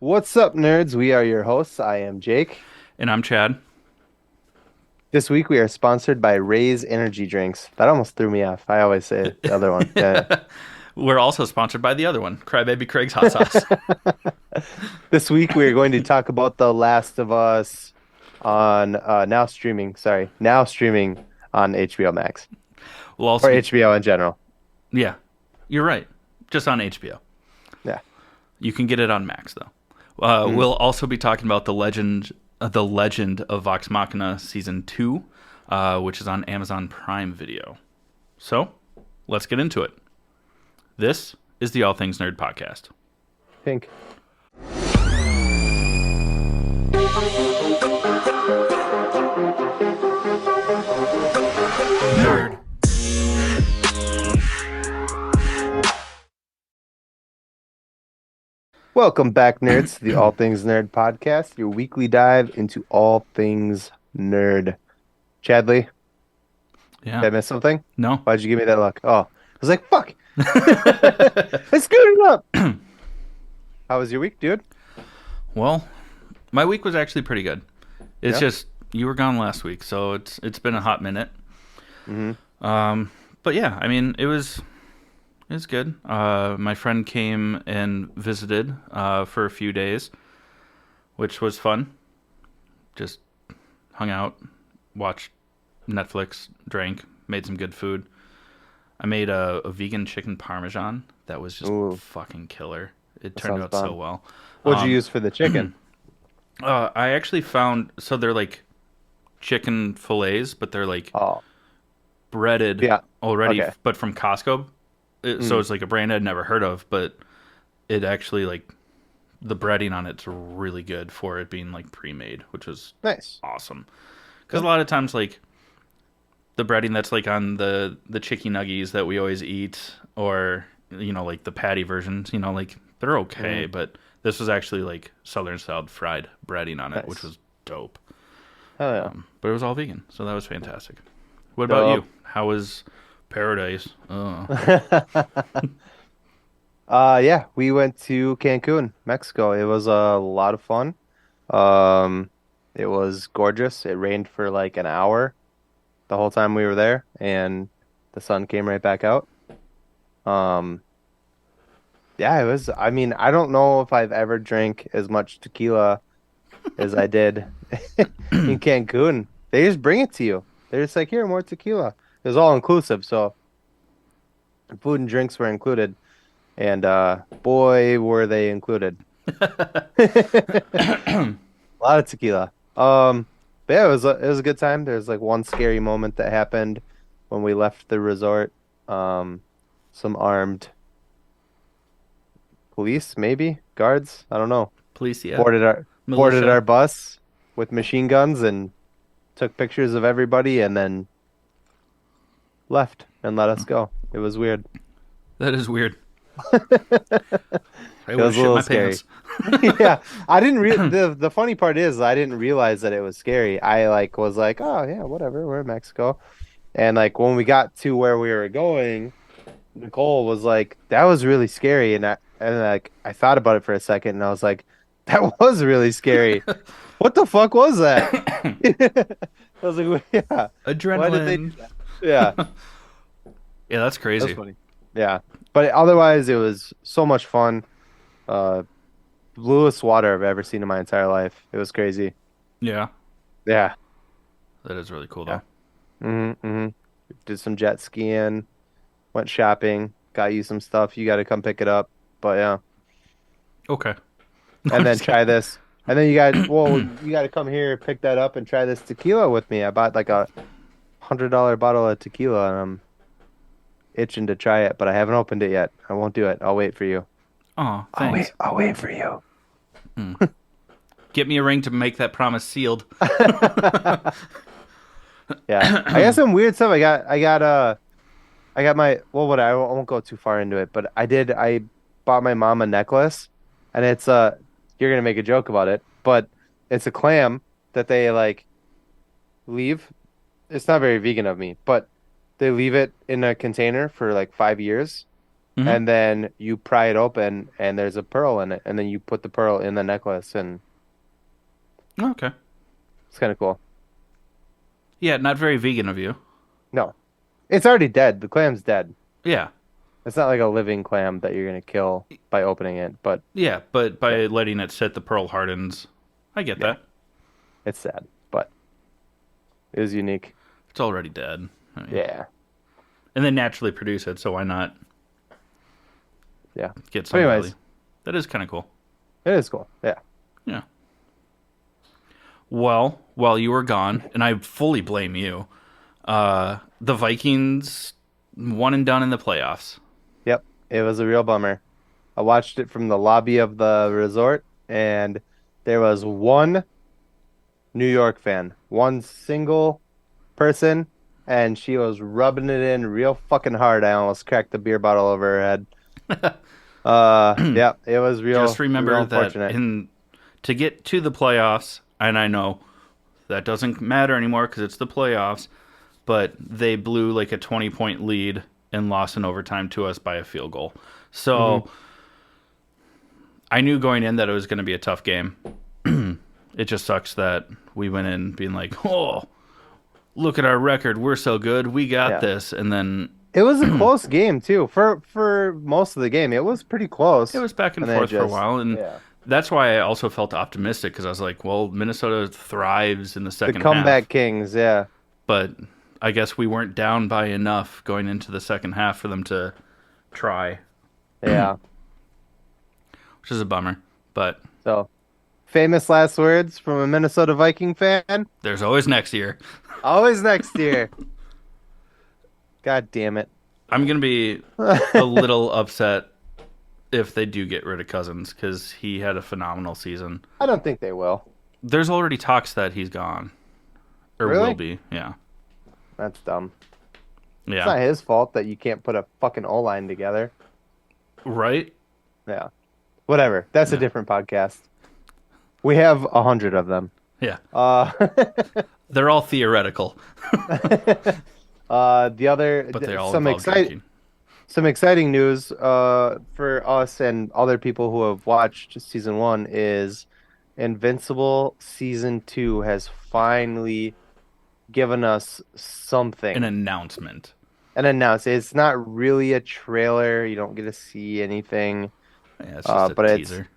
What's up, nerds? We are your hosts. I am Jake. And I'm Chad. This week we are sponsored by Ray's Energy Drinks. That almost threw me off. I always say it, the other one. Yeah. We're also sponsored by the other one, Crybaby Craig's Hot Sauce. This week we are going to talk about The Last of Us on now streaming on HBO Max We'll or also be, HBO in general. yeah, you're right. Just on HBO. Yeah. You can get it on Max though. Mhm. We'll also be talking about the Legend of Vox Machina season 2, which is on Amazon Prime Video. So, let's get into it. This is the All Things Nerd podcast. Pink. Nerd. Welcome back, nerds, to the All Things Nerd podcast, your weekly dive into all things nerd. Chadley, Yeah. did I miss something? No. Why'd you give me that look? Oh, I was like, fuck. I screwed it up. How was your week, dude? Well, my week was actually pretty good. It's Yeah. just you were gone last week, so it's been a hot minute. Hmm. But yeah, I mean, it was good. My friend came and visited for a few days, which was fun. Just hung out, watched Netflix, drank, made some good food. I made a vegan chicken parmesan that was just Ooh, fucking killer. It that turned sounds out so bomb. well. What'd you Um, use for the chicken? I actually found so they're like chicken fillets, but they're like Oh, breaded yeah. already, Okay. but from Costco. So Mm, it's like a brand I'd never heard of, but it actually like the breading on it's really good for it being like pre-made, which was nice. awesome. Because Good. a lot of times like the breading that's like on the chicky nuggies that we always eat, or like the patty versions, like they're okay, Mm, but this was actually like southern style fried breading on it, which nice. was dope. Hell But it was all vegan, so that was fantastic. What about yeah. you? How was paradise? Dope. Yeah, we went to Cancun, Mexico. It was a lot of fun. Um, it was gorgeous. It rained for like an hour the whole time we were there, and the sun came right back out. Um, yeah, it was. I mean, I don't know if I've ever drank as much tequila as I did in Cancun. They just bring it to you. They're just like, here, more tequila. It was all inclusive, so food and drinks were included, and boy, were they included. A lot of tequila. But yeah, it was a good time. There's like one scary moment that happened when we left the resort. Um, some armed police, maybe guards, I don't know, Police, yeah. boarded our boarded Militia. our bus with machine guns and took pictures of everybody and then left and let us go. It was weird. That is weird. I It would have was a shit little my scary. pants. Yeah, I didn't re the funny part is I didn't realize that it was scary. I like was like, oh yeah, whatever, we're in Mexico. And like when we got to where we were going, Nicole was like, that was really scary. And like I thought about it for a second and I was like, that was really scary. What the fuck was that? I was like, yeah, why did they do Adrenaline. that? Yeah, Yeah, that's that was crazy. funny. Yeah. But otherwise it was so much fun. Uh Bluest water I've ever seen in my entire life. It was crazy. Yeah, Yeah. that is really cool Yeah. though. Hmm. Did some jet skiing, went shopping, got you some stuff. You got to come pick it up. But yeah. Okay. No, And I'm then just try kidding. this. And then you got to come here, pick that up and try this tequila with me. I bought like a $100 bottle of tequila and I'm itching to try it, but I haven't opened it yet. I won't do it. I'll wait for you. Oh, thanks. I'll wait for you. Mm. Get me a ring to make that promise sealed. Yeah. I got some weird stuff. I got my well, what I won't go too far into it, but I bought my mom a necklace, and it's you're gonna make a joke about it, but it's a clam that they like leave. It's not very vegan of me, but they leave it in a container for like 5 years, Mm-hmm. and then you pry it open, and there's a pearl in it, and then you put the pearl in the necklace, and Okay. it's kind of cool. Yeah, not very vegan of you. No, it's already dead. The clam's dead. Yeah. It's not like a living clam that you're gonna kill by opening it, but Yeah, but yeah, by letting it sit, the pearl hardens. I get yeah, that. it's sad, but it was unique. It's already dead. I mean, Yeah, and they naturally produce it, so why not yeah. get But some value? anyways, That is kind of cool. it is cool. Yeah. Yeah. Well, while you were gone, and I fully blame you, the Vikings one and done in the playoffs. Yep. It was a real bummer. I watched it from the lobby of the resort, and there was one New York fan, one single person, and she was rubbing it in real fucking hard. I almost cracked the beer bottle over her head. Yeah, it was Just real remember that unfortunate. in to get to the playoffs, and I know that doesn't matter anymore because it's the playoffs, but they blew like a 20-point lead and lost in overtime to us by a field goal. Hmm. So I knew going in that it was going to be a tough game. It just sucks that we went in being like, oh, look at our record. We're so good. We got Yeah. this. And then It was a close game too. For most of the game, it was pretty it close. was back and And then it forth for a just while. And yeah. that's why I also felt optimistic because I was like, well, Minnesota thrives in the The second half. comeback kings, yeah. But I guess we weren't down by enough going into the second half for them to try, Yeah. which is a bummer. But So, famous last words from a Minnesota Viking fan. there's always next year. Always next year. God damn it. I'm going to be a little upset if they do get rid of Cousins because he had a phenomenal season. I don't think they will. There's already talks that he's gone or will Really? be. Yeah. That's dumb. It's Yeah. not his fault that you can't put a fucking O-line together. Right? Yeah. Whatever. That's a Yeah. different podcast. We have 100 of them. Yeah. Uh, They're all theoretical, the other but they all some involve excite drinking. some exciting news for us and other people who have watched season one is Invincible season two has finally given us An something. announcement. And announced it's not really a trailer. You don't get to see anything. Yeah, it's just a But teaser.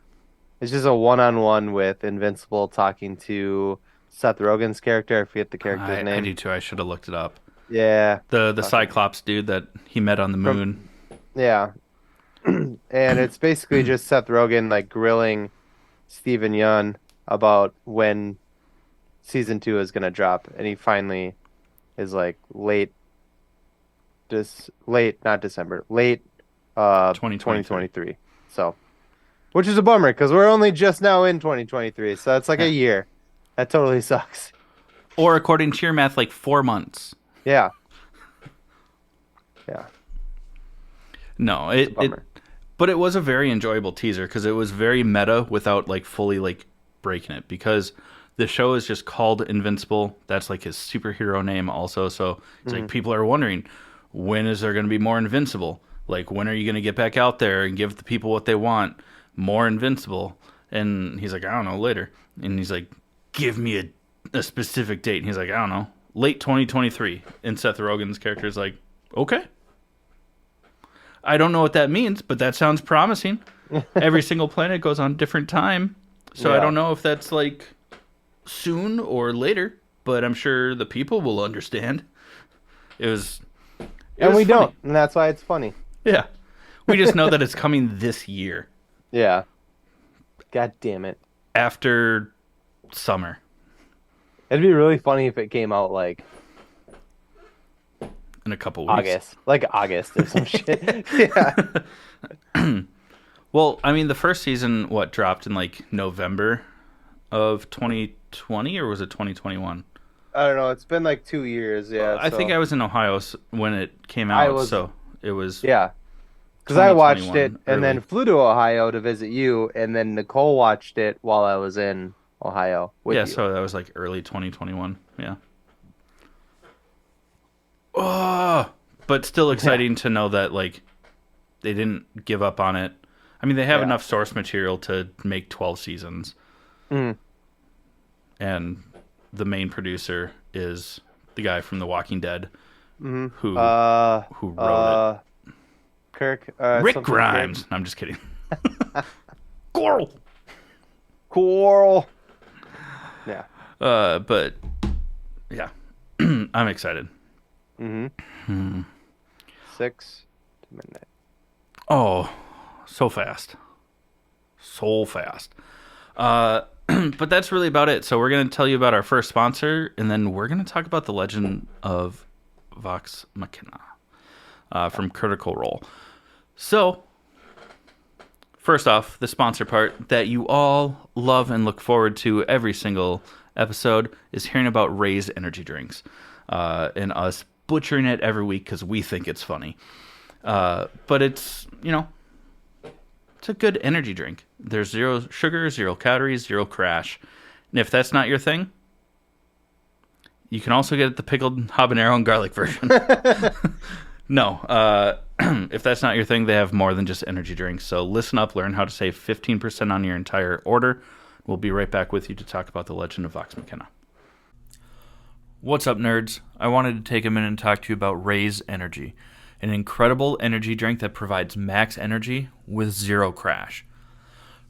it's just a one-on-one with Invincible talking to Seth Rogen's character. I forget the character's I name. do too. I should have looked it up. Yeah. The Fucking Cyclops dude that he met on the from moon. yeah. And it's basically just Seth Rogen like grilling Steven Yeun about when season two is gonna drop, and he finally is like late, not December, late 2023. 2023. So, which is a bummer because we're only just now in 2023, so it's like a Yeah. year. That totally sucks. Or according to your math, like 4 months. Yeah, yeah, No, it's a it bummer. but it was a very enjoyable teaser because it was very meta without like fully like breaking it because the show is just called Invincible. That's like his superhero name also. So it's Hmm. like people are wondering when is there going to be more Invincible? Like when are you going to get back out there and give the people what they want? More Invincible. And he's like, I don't know, later. And he's like, give me a specific date. And he's like, I don't know, late 2023. And Seth Rogen's character is like, okay. I don't know what that means, but that sounds promising. Every single planet goes on different time. So I Yeah, don't know if that's like soon or later, but I'm sure the people will understand. It was it and was we funny. don't, and that's why it's funny. Yeah. We just know that it's coming this year Yeah. God damn it. after summer It'd be really funny if it came out like in a couple weeks. August or some shit. Yeah. Well, I mean the first season what dropped in like November of 2020 or was it 2021? I don't know. It's been like 2 years. Yeah. I think So I was in Ohio when it came I out, was, so it was yeah. Because I watched it 2021 and then early. flew to Ohio to visit you, and then Nicole watched it while I was in Ohio with Yeah, you. so that was like early 2021. Yeah. Oh, but still Yeah. exciting to know that like they didn't give up on it. I mean, they have Yeah. enough source material to make 12 seasons, Mm. and the main producer is the guy from The Walking Dead Mm-hmm. who who wrote it. Kirk, Rick something Kirk. Grimes. No, I'm just kidding. Coral. Coral. Yeah. But yeah, I'm excited. Mm-hmm. Hmm. 6 to midnight. Oh, so fast. So fast. Uh, but that's really about it. So we're going to tell you about our first sponsor, and then we're going to talk about the legend of Vox Machina from Critical Role. So, first off, the sponsor part that you all love and look forward to every single episode is hearing about Ray's energy drinks and us butchering it every week because we think it's funny. But it's, it's a good energy drink. There's zero sugar, zero calories, zero crash. And if that's not your thing, you can also get the pickled habanero and garlic version. No, if that's not your thing, they have more than just energy drinks. So listen up, learn how to save 15% on your entire order. We'll be right back with you to talk about the legend of Vox Machina. What's up, nerds? I wanted to take a minute and talk to you about Ray's Energy, an incredible energy drink that provides max energy with zero crash.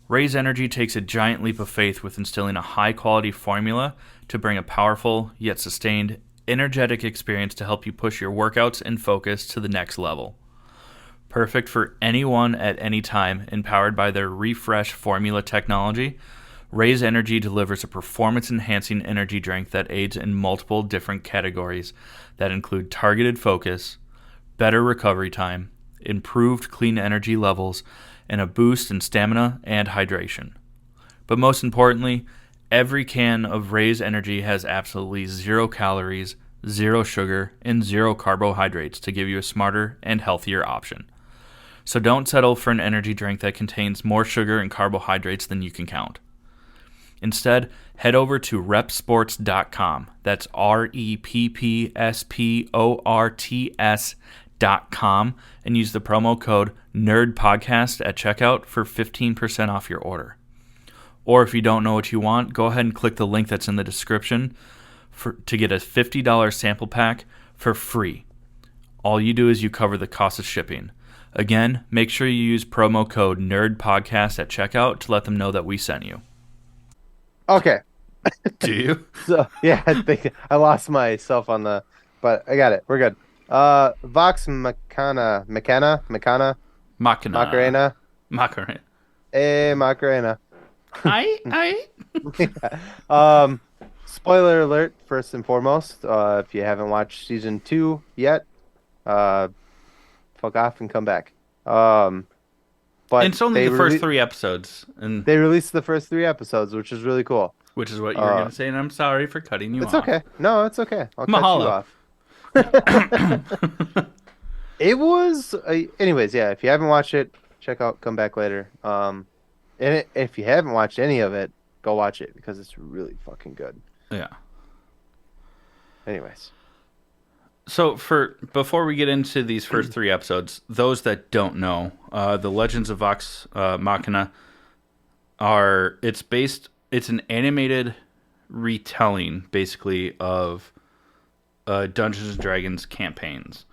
Ray's Energy takes a giant leap of faith with instilling a high-quality formula to bring a powerful, yet sustained, energetic experience to help you push your workouts and focus to the next level. Perfect for anyone at any time, empowered by their refresh formula technology, Ray's Energy delivers a performance-enhancing energy drink that aids in multiple different categories that include targeted focus, better recovery time, improved clean energy levels, and a boost in stamina and hydration. But most importantly, every can of Ray's Energy has absolutely 0 calories, 0 sugar, and 0 carbohydrates to give you a smarter and healthier option. So don't settle for an energy drink that contains more sugar and carbohydrates than you can count. Instead, head over to repsports.com. That's REPPSPORTS.com and use the promo code NERDPODCAST at checkout for 15% off your order. Or if you don't know what you want, go ahead and click the link that's in the description to get a $50 sample pack for free. All you do is you cover the cost of shipping. Again, make sure you use promo code NERDPODCAST at checkout to let them know that we sent you. Okay. Do you? So yeah, I think I lost myself on but I got it. We're good. Vox Machina, Machina. Macarena, Macarena. Macarena. I. Um, Spoiler alert, first and foremost, if you haven't watched season 2 yet, fuck off and come back. But It's only the first 3 episodes, and they released the first 3 episodes, which is really cool. which is what you were Uh, gonna say, and I'm sorry for cutting you it's off. okay. No, it's okay. I'll cut you Mahalo. off. It was, anyways, yeah. If you haven't watched it, check out. Come back later. If you haven't watched any of it, go watch it because it's really fucking good. Yeah. Anyways, So before we get into these first 3 episodes, those that don't know, the Legends of Vox Machina it's an animated retelling basically of Dungeons and Dragons campaigns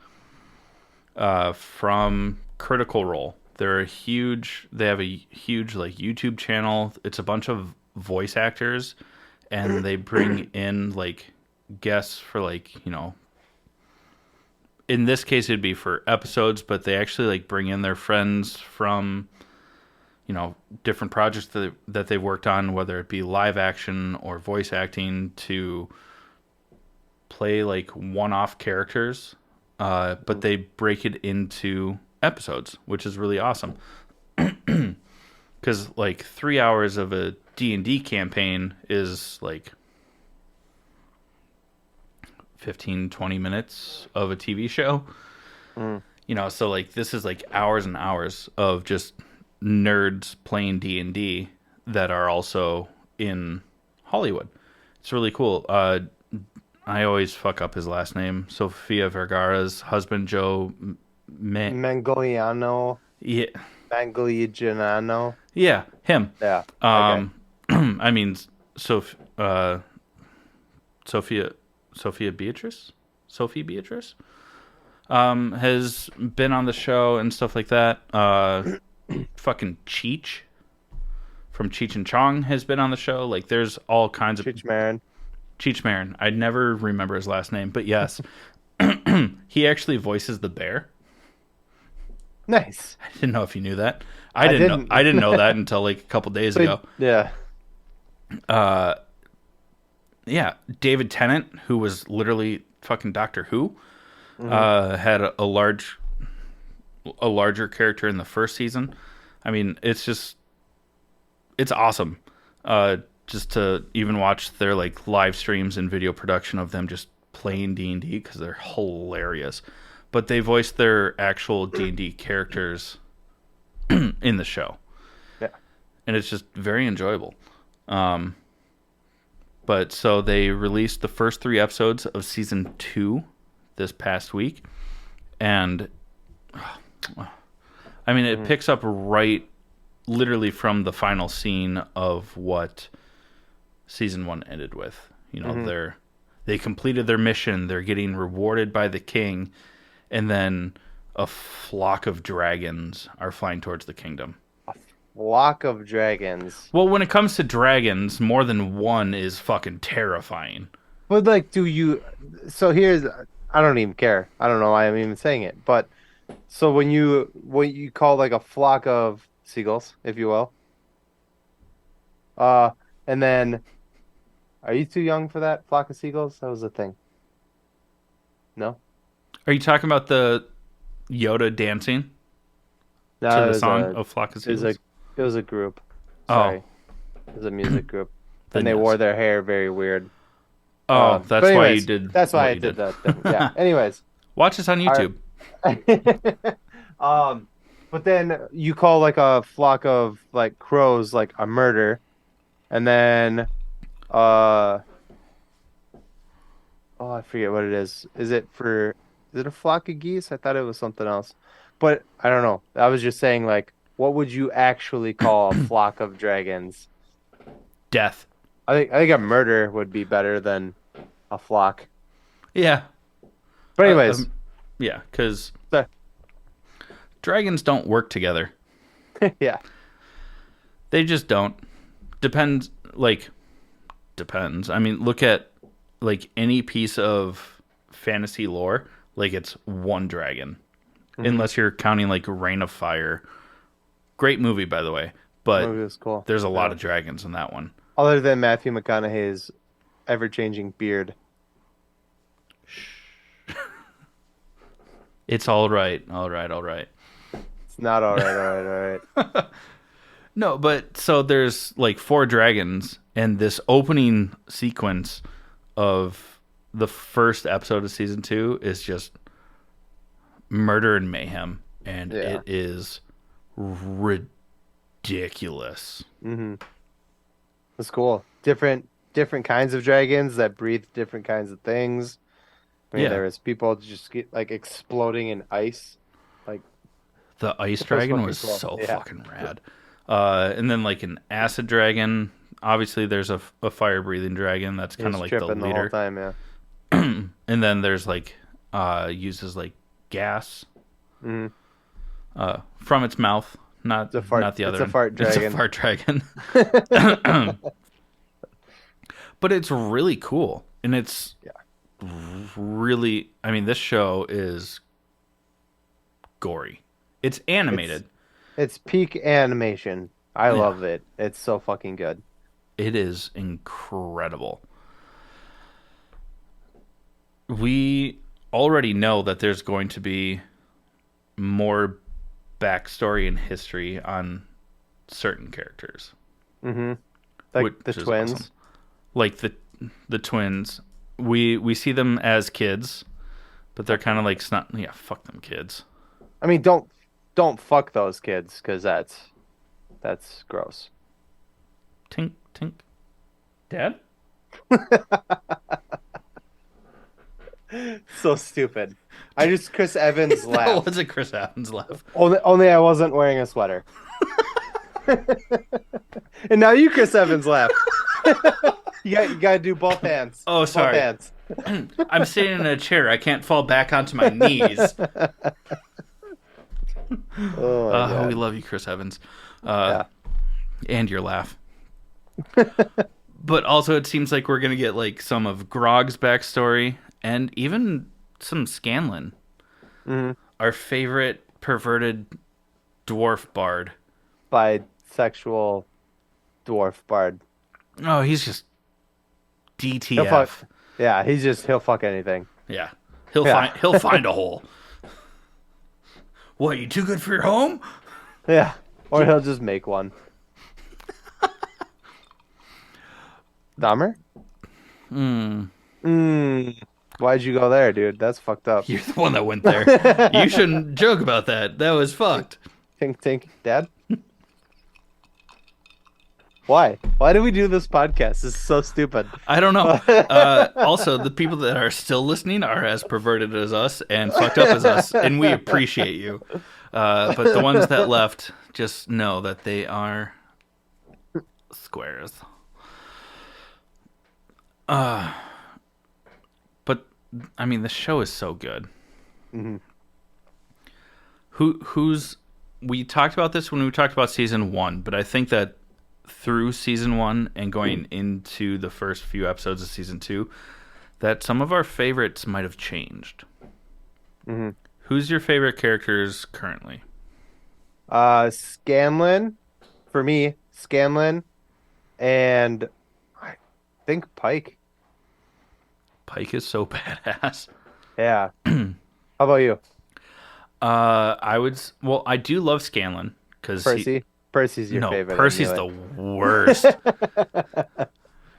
from Critical Role. They have a huge like YouTube channel. It's a bunch of voice actors, and they bring in like guests for like in this case it'd be for episodes, but they actually like bring in their friends from different projects that they've worked on, whether it be live action or voice acting, to play like one-off characters, but they break it into episodes, which is really awesome. Because like 3 hours of a D&D campaign is like 15-20 minutes of a TV show. mm, So like this is like hours and hours of just nerds playing D&D that are also in Hollywood. It's really cool. I always fuck up his last name. Sofia Vergara's husband, Joe Me, Mangoliano, yeah, Mangligiano. yeah, him. Yeah. Okay. Um, I mean, Soph, Sophia, Sophia Beatrice, Sophie Beatrice, has been on the show and stuff like that. Fucking Cheech from Cheech and Chong has been on the show. Like, there's all kinds of Cheech Marin. Cheech Marin. I never remember his last name, but yes, he actually voices the bear. Nice. I didn't know if you knew that. I I didn't know. I didn't. didn't know that until like a couple days So ago. yeah. Yeah, David Tennant, who was literally fucking Doctor Who, Hmm. had a larger character in the first season. I mean, it's awesome. Just to even watch their like live streams and video production of them just playing D&D because they're hilarious. But they voiced their actual D&D characters in the show, Yeah. and it's just very enjoyable. But so they released the first 3 episodes of season 2 this past week, and I mean it Hmm. picks up right, literally from the final scene of what season 1 ended with. You know, Hmm. they completed their mission. They're getting rewarded by the king, and then a flock of dragons are flying towards the kingdom. Flock of dragons. Well, when it comes to dragons, more than one is fucking terrifying. But like, do you? So here's. I don't even care. I don't know why I'm even saying it. But so when you call like a flock of seagulls, if you will, uh, and then are you too young for that flock of seagulls? That was the thing. No, Are you talking about the Yoda dancing to no, the song of Flock of it was a Seagulls? it was a group. Oh, Sorry, it was a music group, and then they wore yes. their hair very weird. Oh, But that's why you anyways, did that's why what I you did did. that thing. Yeah. Anyways, Watch this on our YouTube. um, but then you call like a flock of like crows like a murder, and then uh oh I forget what it is. Is it a flock of geese? I thought it was something else. But I don't know. I was just saying like what would you actually call a flock of dragons? Death. I think a murder would be better than a flock. Yeah. But Uh, anyways, um, yeah, because so, dragons don't work together. yeah. They just don't. Depends. Like, depends. I mean, look at like any piece of fantasy lore. Like, it's one dragon. Hmm. Unless you're counting like Reign of Fire. Great movie, by the way. But Movie was cool. there's a lot Yeah. of dragons in that one. Other than Matthew McConaughey's ever-changing beard. It's all right. All right. All right. It's not all right, all right, all right. No, but so there's like 4 dragons, and this opening sequence of the first episode of season 2 is just murder and mayhem, and Yeah. it is ridiculous. Hmm. It's cool. Different kinds of dragons that breathe different kinds of things. I mean, Yeah, there was people just get like exploding in ice. Like the ice it was dragon fucking was cool. so Yeah. fucking rad. And then like an acid dragon. Obviously, there's a fire breathing dragon that's He kind of was like the tripping the whole leader, time, yeah. and then there's like uses like gas Hmm. from its mouth. It's a fart. Not the It's other a one. fart It's a dragon. fart dragon. But it's really cool, and it's Yeah. really. I mean, this show is gory. It's It's animated. it's peak animation. I Yeah, love it. It's so fucking good. it is incredible. We already know that there's going to be more backstory and history on certain characters, Hmm. which Like the is awesome. twins. Like the twins, we see them as kids, but they're Fuck kind them of like kids. snot. Yeah, fuck them kids. I mean, don't fuck those kids because that's gross. Tink tink. Dad. So stupid. I just Chris Evans That laughed. was a Chris Evans laugh. Only I wasn't wearing a sweater. And now you Chris Evans laugh. You gotta do both hands. Oh, Both sorry. hands. I'm sitting in a chair. I can't fall back onto my knees. Oh my We God. love you, Chris Evans. Uh, Yeah. and your laugh. But also, it seems like we're gonna get like some of Grog's backstory and even some Scanlan, Hmm. our favorite perverted dwarf bard. Bisexual dwarf bard. Oh, he's just He'll fuck. DTF. Yeah, he'll fuck anything. Yeah, Yeah. he'll find a hole. What? You too good for your home? Yeah. Or he'll just make one. Dahmer? Hmm. Why'd you go there, dude? That's fucked up. You're the one that went there. You shouldn't joke about that. That was fucked. Tink tink, Dad? Why? Why do we do this podcast? This is so stupid. I don't know. Also, the people that are still listening are as perverted as us and fucked up as us, and we appreciate you. But the ones that left, just know that they are squares. But I mean, the show is so good. Mhm. Who's we talked about this when we talked about season one, but I think that through season one and going into the first few episodes of season two, that some of our favorites might have changed. Mhm. Who's your favorite characters currently? Scanlan, for me, Scanlan, and I think Pike. Pike is so badass. Yeah. How about you? Well, I do love Scanlan because Percy? Percy's your no, favorite. Percy's I the knew worst. it.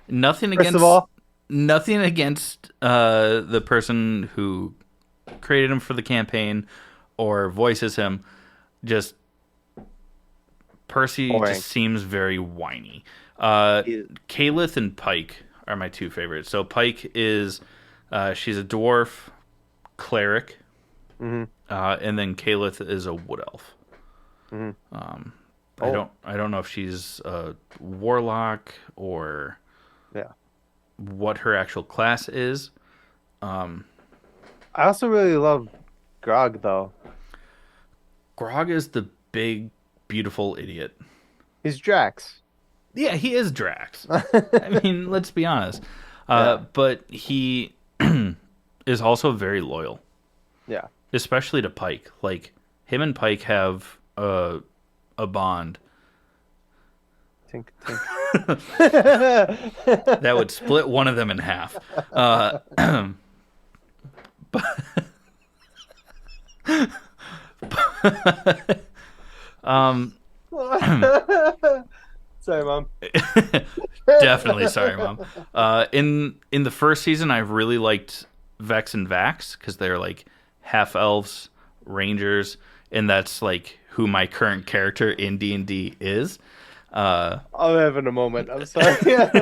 Nothing First of against all, nothing against the person who created him for the campaign or voices him. Just Percy boring. just seems very whiny. He- Kalith and Pike are my two favorites. So Pike is she's a dwarf cleric, Mhm. and then Kalith is a wood elf. Mhm. I don't know if she's a warlock or Yeah. what her actual class is. I also really love Grog, though. Grog is the big, beautiful idiot. He's Drax. Yeah, he is Drax. I mean, let's be honest. Yeah. But he is also very loyal, Yeah. especially to Pike. Like, him and Pike have a bond Tink, tink. that would split one of them in half. Uh, but, um, Sorry, Mom. definitely sorry, Mom. In the first season, I really liked Vex and Vax because they're like half elves, rangers, and that's like who my current character in D&D is. I'm having a moment. I'm sorry.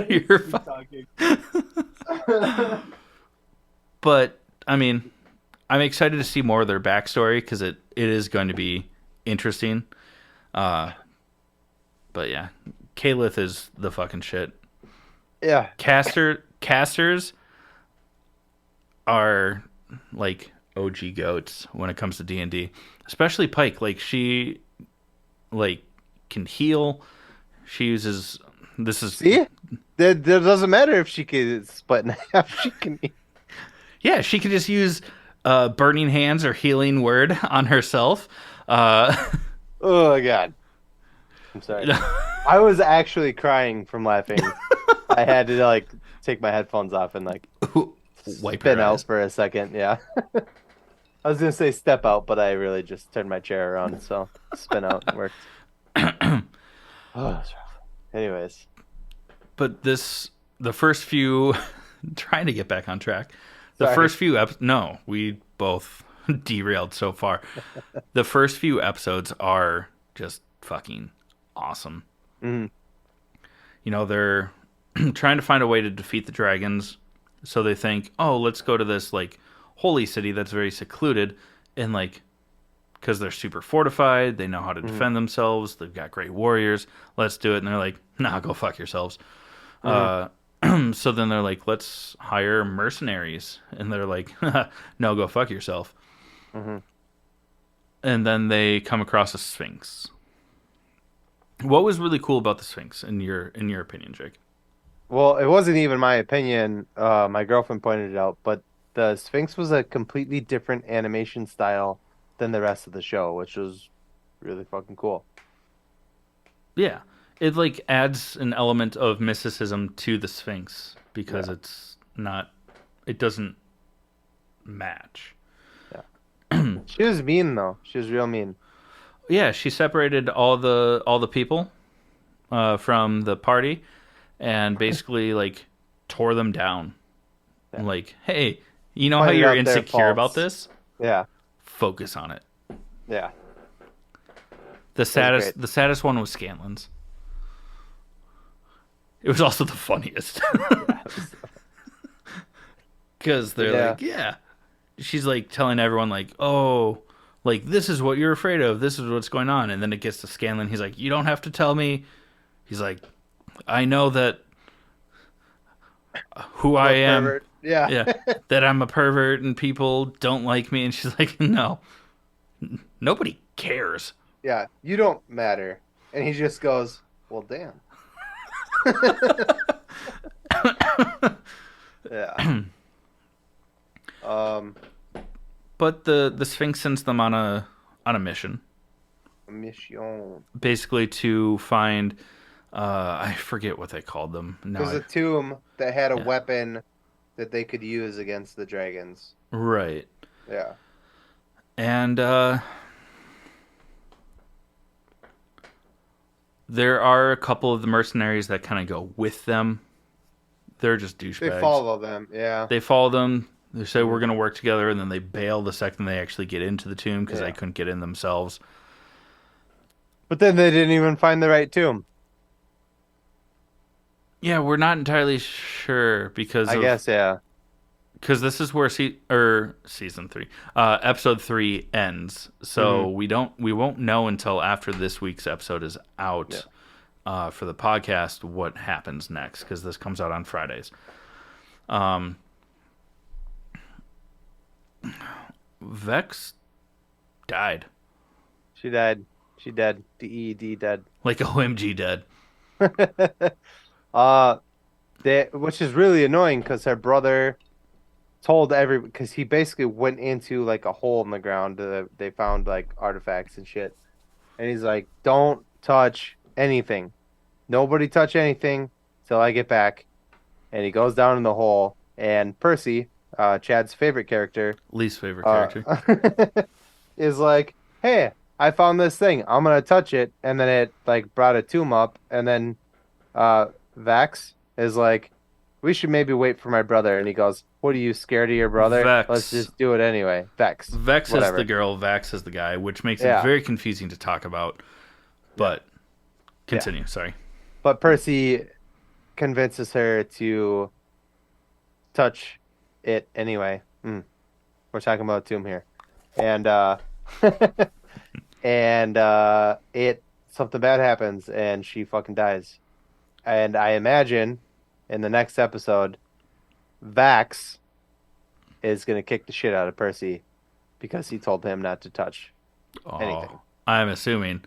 You're Keep fine. talking. But I mean, I'm excited to see more of their backstory because it is going to be interesting. But yeah, Kalith is the fucking shit. Yeah. Casters are like OG goats when it comes to D&D, especially Pike. Like she like can heal. She uses this is See? That doesn't matter if she can split in half. She can. yeah, she could just use burning hands or healing word on herself. Oh God. I'm sorry. I was actually crying from laughing. I had to like take my headphones off and like Wipe spin her out eyes. for a second. Yeah. I was gonna say step out, but I really just turned my chair around, so spin out worked. Oh, that's rough. Anyways, But the first few, trying to get back on track. The sorry. first few no, we both derailed so far. The first few episodes are just fucking awesome. Mhm. You know, they're trying to find a way to defeat the dragons. So they think, oh, let's go to this like holy city that's very secluded, and like because they're super fortified, they know how to Hmm. defend themselves, they've got great warriors. Let's do it, and they're like, nah, go fuck yourselves. Hmm. Uh, so then they're like, let's hire mercenaries, and they're like, no, go fuck yourself. Hmm. And then they come across a sphinx. What was really cool about the sphinx in your opinion, Jake? Well, it wasn't even my opinion. My girlfriend pointed it out, but the Sphinx was a completely different animation style than the rest of the show, which was really fucking cool. Yeah, it like adds an element of mysticism to the sphinx because Yeah, it's not, it doesn't match. yeah. She was mean though. She was real mean. Yeah, she separated all the people from the party and basically like tore them down. Yeah. Like, hey, you know how Pointed you're out their insecure about faults. this? Yeah, Focus on it. yeah. The It was great. saddest one was Scanlan's. It was also the funniest Yeah. because they're Yeah. like, yeah, she's like telling everyone like, oh, like this is what you're afraid of. This is what's going on, and then it gets to Scanlan. He's like, you don't have to tell me. He's like, I know that who I'm I a am. pervert. Yeah. Yeah, that I'm a pervert and people don't like me. And she's like, no, nobody cares. Yeah. You don't matter. And he just goes, well, damn. Yeah. Um, But the Sphinx sends them on a mission, Mission. basically to find. I forget what they called them. It Now was I a tomb that had a yeah weapon that they could use against the dragons. right. Yeah. And there are a couple of the mercenaries that kind of go with them. They're just They douchebags. follow them. Yeah. They follow them. They say we're Hmm. going to work together, and then they bail the second they actually get into the tomb because they Yeah. couldn't get in themselves. But then they didn't even find the right tomb. Yeah, we're not entirely sure I guess, yeah. because this is where season 3, episode 3 ends. Hmm. So we won't know until after this week's episode is Yeah. out for the podcast what happens next because this comes out on Fridays. Um, Vex died, She died. She dead. D-E-D dead. like OMG dead. Uh, which is really annoying because her brother told because he basically went into like a hole in the ground. They found like artifacts and shit. And he's like, don't touch anything. Nobody touch anything till I get back. And he goes down in the hole. And Percy, Chad's favorite character, Least favorite uh, character. is like, hey, I found this thing. I'm gonna touch it. And then it like brought a tomb up. And then Vax is like, we should maybe wait for my brother. And he goes, what are you scared of your brother? Let's Vex. just do it anyway. Vex, Vex is the whatever. girl. Vax is the guy, which makes it Yeah, very confusing to talk about. yeah, But yeah. continue. Sorry. But Percy convinces her to touch it anyway. We're talking about Tomb here. And and it something bad happens and she fucking dies. And I imagine in the next episode, Vax is gonna kick the shit out of Percy because he told him not to touch Oh, anything. I'm assuming,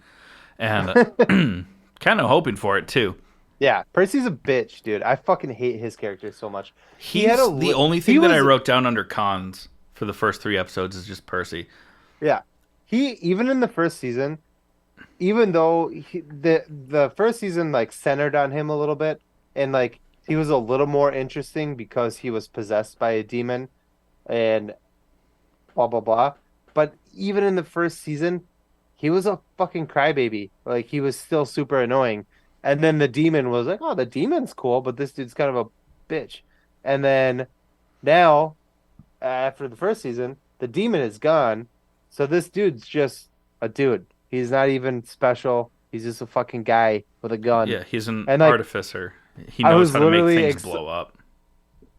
and kind of hoping for it too. Yeah, Percy's a bitch, dude. I fucking hate his character so much. He had He's the only he thing that I was wrote down under cons for the first 3 episodes is just Percy. yeah. He even in the first season, even though the first season like centered on him a little bit and like he was a little more interesting because he was possessed by a demon and blah blah blah. But even in the first season, he was a fucking crybaby. Like he was still super annoying. And then the demon was like, "Oh, the demon's cool, but this dude's kind of a bitch." And then now, after the first season, the demon is gone. So this dude's just a dude. He's not even special. He's just a fucking guy with a gun. Yeah, he's an And like artificer. He I knows was how to make literally things ex blow up.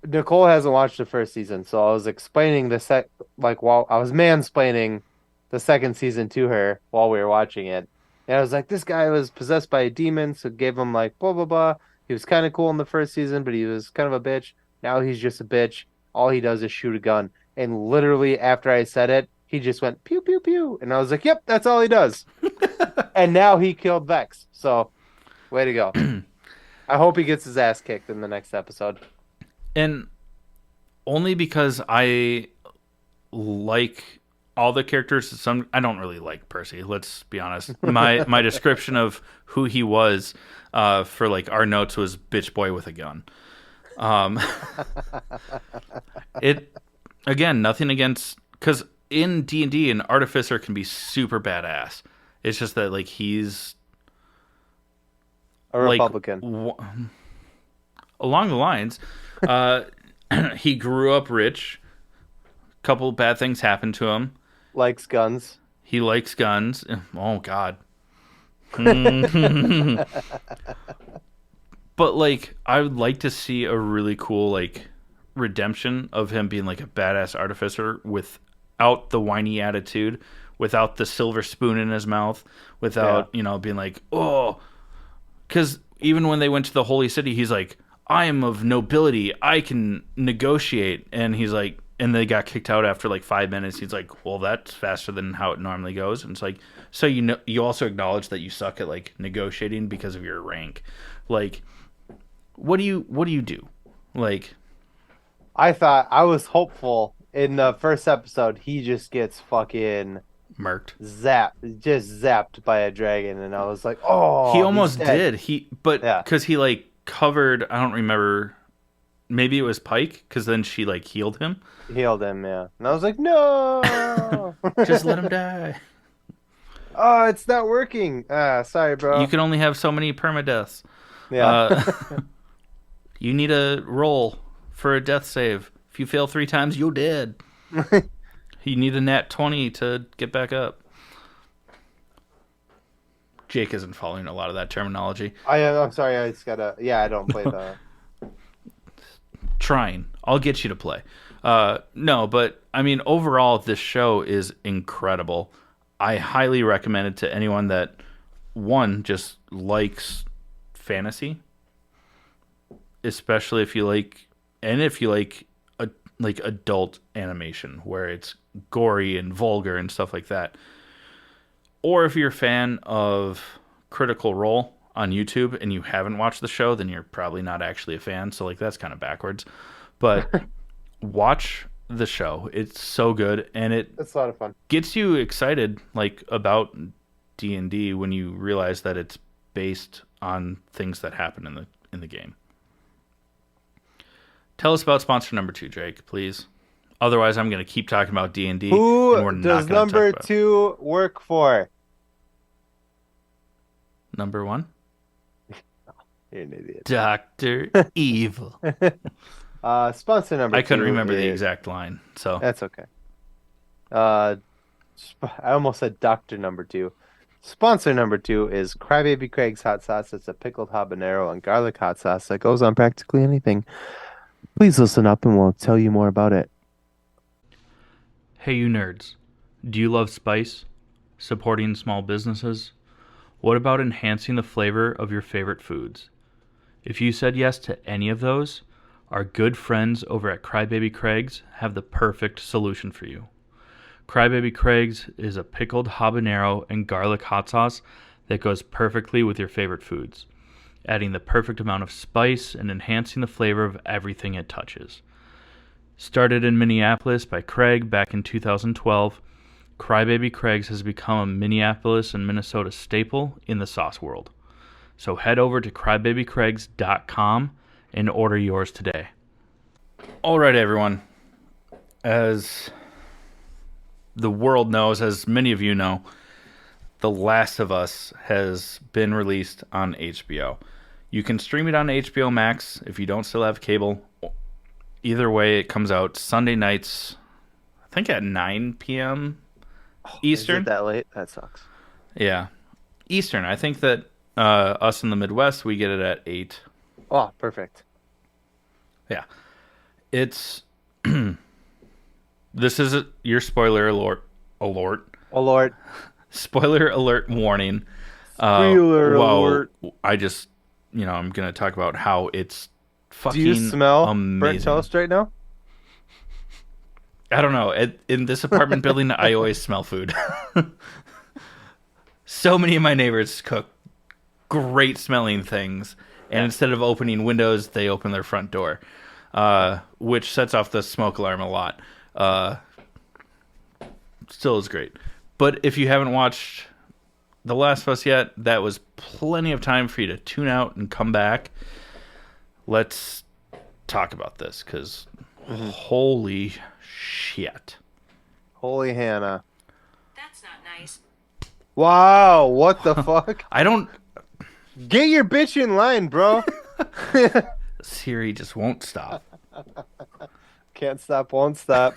Nicole hasn't watched the first season, so I was explaining while I was mansplaining the second season to her while we were watching it. And I was like, this guy was possessed by a demon, so gave him like blah blah blah. He was kind of cool in the first season, but he was kind of a bitch. Now he's just a bitch. All he does is shoot a gun. And literally after I said it, he just went pew pew pew. And I was like, yep, that's all he does. And now he killed Vex. So way to go. I hope he gets his ass kicked in the next episode. And only because I like all the characters. Some I don't really like Percy. Let's be honest. My description of who he was for like our notes was bitch boy with a gun. Um, it again nothing against because in D&D an artificer can be super badass. It's just that like he's A like Republican. along the lines. Uh, he grew up rich. Couple bad things happened to him. Likes guns. He likes guns. Oh God. But like, I would like to see a really cool like redemption of him being like a badass artificer without the whiny attitude, without the silver spoon in his mouth, Yeah. without being like oh, because even when they went to the holy city, he's like, I am of nobility. I can negotiate. And he's like, and they got kicked out after like 5 minutes. He's like, well, that's faster than how it normally goes. And it's like, so you also acknowledge that you suck at like negotiating because of your rank. Like, what do you do? Like, I thought I was hopeful in the first episode he just gets fucking murked. zapped by a dragon, and I was like, He oh, he's almost dead. did. But Yeah, because he like covered, I don't remember. Maybe it was Pike because then she like healed him. healed him. Yeah, and I was like, no. Just let him die. Oh, it's not working. Ah, sorry, You bro. can only have so many permadeaths. Yeah. Uh, you need a roll for a death save. If you fail 3 times, you're dead. You need a nat 20 to get back up. Jake isn't following a lot of that terminology. I'm sorry. I just gotta. Yeah, I don't play the. Trying. I'll get you to play. No, but I mean, overall, this show is incredible. I highly recommend it to anyone that, one, just likes fantasy, especially if you like, and if you like adult animation where it's gory and vulgar and stuff like that. Or if you're a fan of Critical Role on YouTube and you haven't watched the show, then you're probably not actually a fan. So like that's kind of backwards. But watch the show. It's so good and it It's a lot of fun. gets you excited like about D&D when you realize that it's based on things that happen in the game. Tell us about sponsor number 2, Jake, please. Otherwise, I'm going to keep talking about D&D and D, and Who we're does not going to talk number about it. two work for? Number 1, You're an idiot. Dr. Evil. Sponsor number I couldn't two remember the is exact line. So, that's okay. Uh, I almost said doctor number two. Sponsor number two is Crybaby Craig's hot sauce. It's a pickled habanero and garlic hot sauce that goes on practically anything. Please listen up and we'll tell you more about it. hey you nerds. Do you love spice? Supporting small businesses? What about enhancing the flavor of your favorite foods? If you said yes to any of those, our good friends over at Crybaby Craig's have the perfect solution for you. Crybaby Craig's is a pickled habanero and garlic hot sauce that goes perfectly with your favorite foods, adding the perfect amount of spice and enhancing the flavor of everything it touches. Started in Minneapolis by Craig back in 2012, Crybaby Craig's has become a Minneapolis and Minnesota staple in the sauce world. So head over to crybabycraigs.com and order yours today. All right, everyone. As the world knows, as many of you know, The Last of Us has been released on HBO. You can stream it on HBO Max if you don't still have cable. Either way, it comes out Sunday nights, I think at 9 p.m. Is it Eastern. that late? That sucks. Yeah, Eastern. I think that us in the Midwest, we get it at 8. Oh, perfect. Yeah. It's this is your spoiler alert Oh Lord. spoiler alert warning. Spoiler Whoa, alert. I just I'm gonna talk about how it's Do you fucking smell burnt amazing. toast right now? I don't know. In this apartment building, I always smell food. So many of my neighbors cook great smelling things, and Yeah. instead of opening windows, they open their front door, which sets off the smoke alarm a lot. Uh, Still is great. But if you haven't watched The Last of Us yet, that was plenty of time for you to tune out and come back. Let's talk about this because Hmm. holy shit. Holy Hannah. That's not nice. Wow, what the fuck? I don't. Get your bitch in line, bro. Siri just won't stop. Can't stop, won't stop.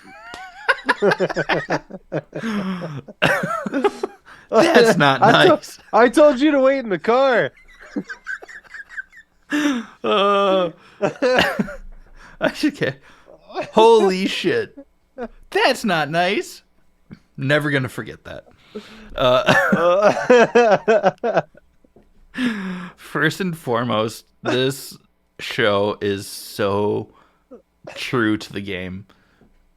That's not I told nice. I told you to wait in the car. Uh, I should get. Holy shit. That's not nice. Never gonna forget that. Uh, First and foremost, this show is so true to the game.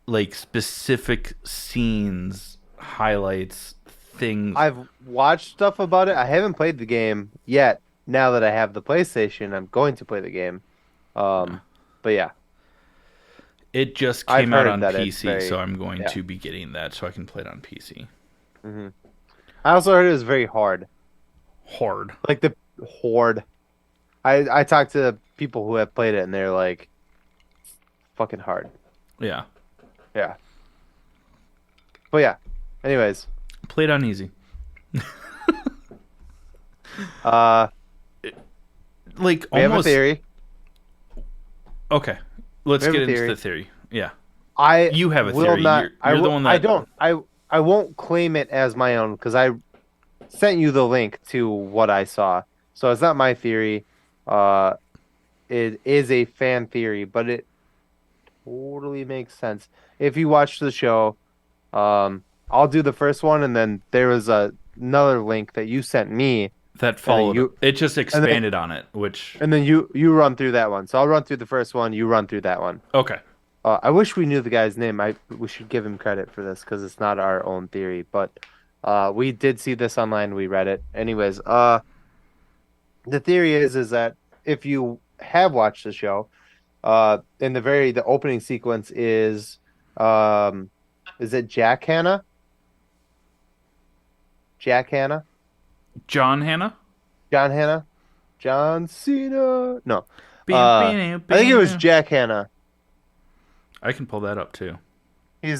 Like specific scenes, highlights, things. I've watched stuff about it. I haven't played the game yet. Now that I have the PlayStation, I'm going to play the game. Um, but yeah, It just I've came out heard on that it's PC, so very, I'm going yeah. to be getting that so I can play it on PC. Hmm. I also heard it was very hard. Hard. Like the horde. I talked to people who have played it and they're like fucking hard. Yeah. Yeah. But yeah. Anyways, Played on easy. uh, Like we have a almost. theory. Okay. Let's We have get a into theory. the theory. Yeah. I You have a will theory. not. You're the one I that. don't. I won't claim it as my own because I sent you the link to what I saw. So it's not my theory. Uh, it is a fan theory, but it totally makes sense if you watch the show. I'll do the first one, and then there was another link that you sent me, That and then followed. It just and then expanded on it, which. you run through that one. So I'll run through the first one. You run through that one. Okay. I wish we knew the guy's name. We should give him credit for this because it's not our own theory, but we did see this online. We read it. Anyways, the theory is that if you have watched the show, in the opening sequence is it Jack Hanna? Jack Hanna? John Hannah? John Hanna? John Cena? No. Bam, bam, I think it was bam. Jack Hanna. I can pull that up too. He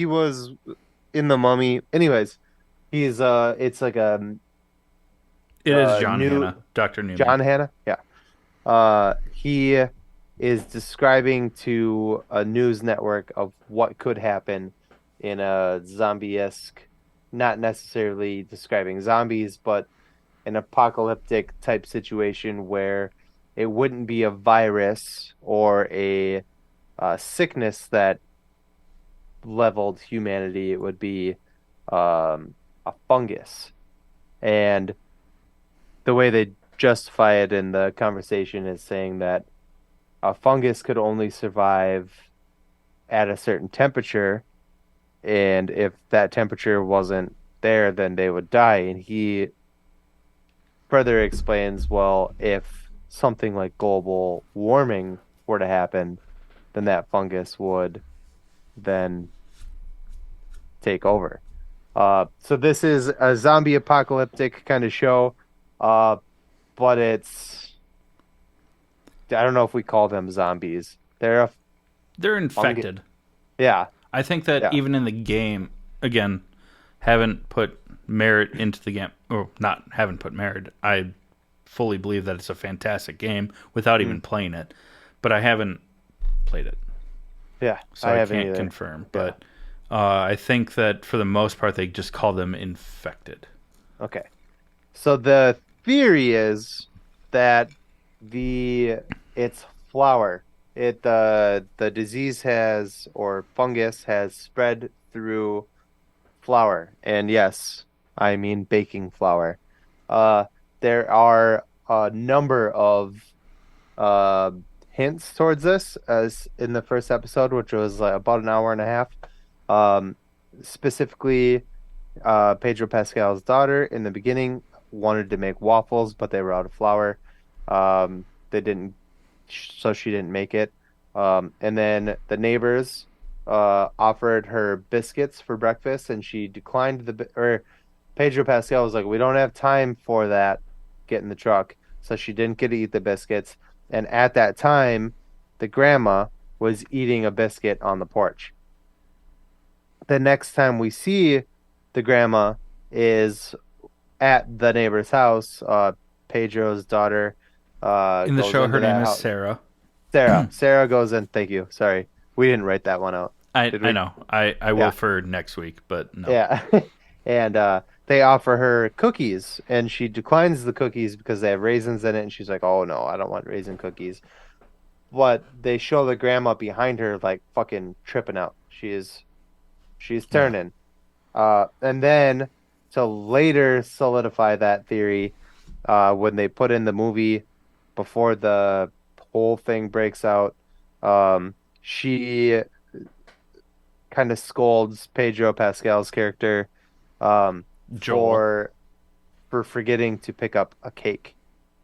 was in the Mummy. Anyways, it's like a It is John new Hannah, Dr. Newman. John Hanna. Yeah. He is describing to a news network of what could happen in a zombie-esque, not necessarily describing zombies, but an apocalyptic type situation where it wouldn't be a virus or a sickness that leveled humanity. It would be a fungus. And the way they justify it in the conversation is saying that a fungus could only survive at a certain temperature, and if that temperature wasn't there, then they would die. And he further explains, well, if something like global warming were to happen, then that fungus would then take over. So this is a zombie apocalyptic kind of show, uh, but I don't know if we call them zombies. They're a They're fungus. infected. Yeah, I think that yeah. even in the game, again, haven't put merit into the game, or not haven't put merit. I fully believe that it's a fantastic game without Mm, even playing it, but I haven't played it, yeah, so I I haven't can't either. confirm. Yeah. But I think that for the most part, they just call them infected. Okay. So the theory is that the it's flour. The disease has or fungus has spread through flour. And yes, I mean baking flour. Uh, there are a number of uh hints towards this as in the first episode, which was like about an hour and a half. Um, specifically, Pedro Pascal's daughter in the beginning wanted to make waffles, but they were out of flour. They didn't, so she didn't make it. And then the neighbors offered her biscuits for breakfast, and she declined or Pedro Pascal was like, "We don't have time for that. Get in the truck." So she didn't get to eat the biscuits. And at that time, the grandma was eating a biscuit on the porch. The next time we see the grandma is at the neighbor's house. Pedro's daughter In the goes show, into her name that is house. Sarah. Sarah goes in. Thank you. Sorry. We didn't write that one out. Did I we? know. I will Yeah. for next week, but no. Yeah. And they offer her cookies, and she declines the cookies because they have raisins in it. And she's like, "Oh no, I don't want raisin cookies." But they show the grandma behind her like fucking tripping out. She's Yeah. turning. And then to later solidify that theory, when they put in the movie before the whole thing breaks out, she kind of scolds Pedro Pascal's character Joel, for forgetting to pick up a cake.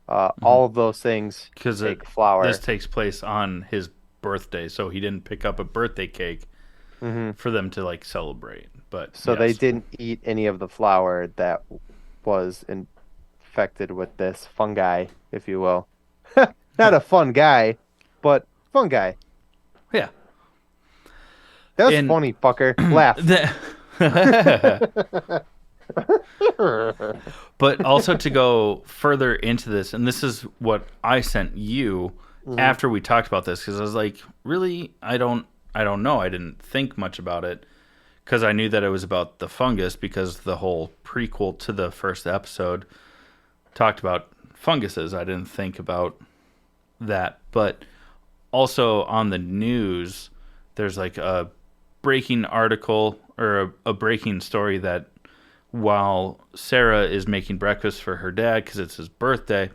mm-hmm. All of those things Because take this flour. takes place on his birthday, so he didn't pick up a birthday cake Hmm. for them to like celebrate. But So they yes, didn't eat any of the flour that was infected with this fungi, if you will. Not a fun guy, but fun guy. yeah, That was and funny, fucker. Laugh. but also to go further into this, and this is what I sent you Hmm. after we talked about this, because I was like, really, I don't know. I didn't think much about it because I knew that it was about the fungus because the whole prequel to the first episode talked about funguses. I didn't think about that, but also on the news, there's like a breaking article or a breaking story that while Sarah is making breakfast for her dad because it's his birthday,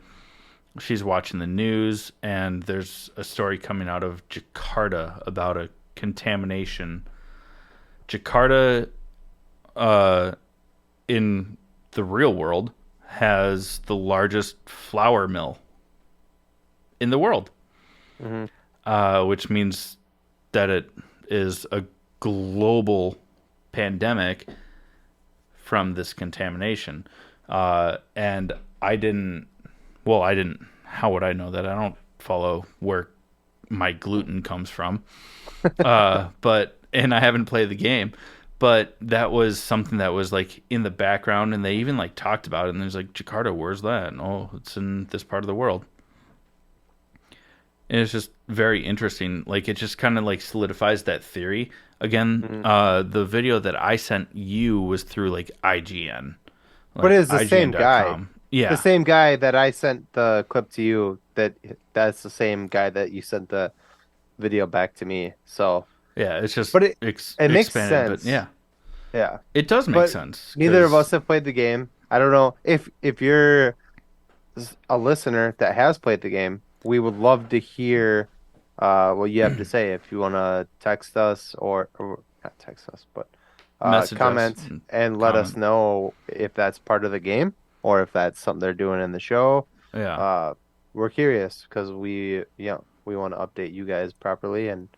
she's watching the news and there's a story coming out of Jakarta about a contamination. Jakarta, uh, in the real world, has the largest flour mill in the world, Hmm. which means that it is a global pandemic from this contamination. And I didn't, well, I didn't, how would I know that? I don't follow where my gluten comes from. And I haven't played the game, but that was something that was like in the background and they even like talked about it. And there's like, Jakarta, where's that? And, oh, it's in this part of the world. And it's just very interesting. Like it just kind of like solidifies that theory. Again, Hmm. the video that I sent you was through like IGN, But like it's the same guy. IGN.com. The Yeah, same guy that I sent the clip to you, that's the same guy that you sent the video back to me. So, yeah. It's just but it makes expanded, but sense. yeah, Yeah. it does make But sense neither of because us have played the game. I don't know if you're a listener that has played the game, we would love to hear what you have to say. If you want to text us or not text us, but message us comment and and let us comment. know if that's part of the game or if that's something they're doing in the show. Yeah, Uh, we're curious because we want to update you guys properly and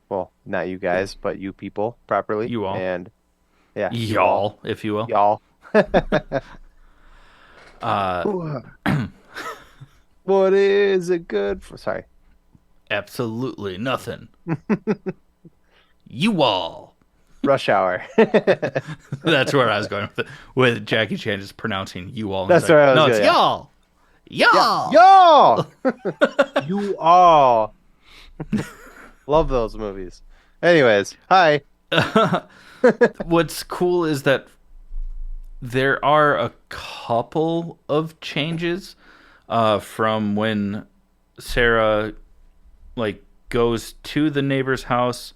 well, not you guys, but you people properly. you all, And yeah, you all, y'all, if you will. y'all. Uh, What is it good for? Sorry. absolutely nothing. You all. Rush Hour. That's where I was going with it. With Jackie Chan just pronouncing you all. And That's it's like, where I was no, going. it's Yeah. y'all. Yeah. Y'all. Y'all. You all. Love those movies. Anyways, hi. What's cool is that there are a couple of changes from when Sarah like goes to the neighbor's house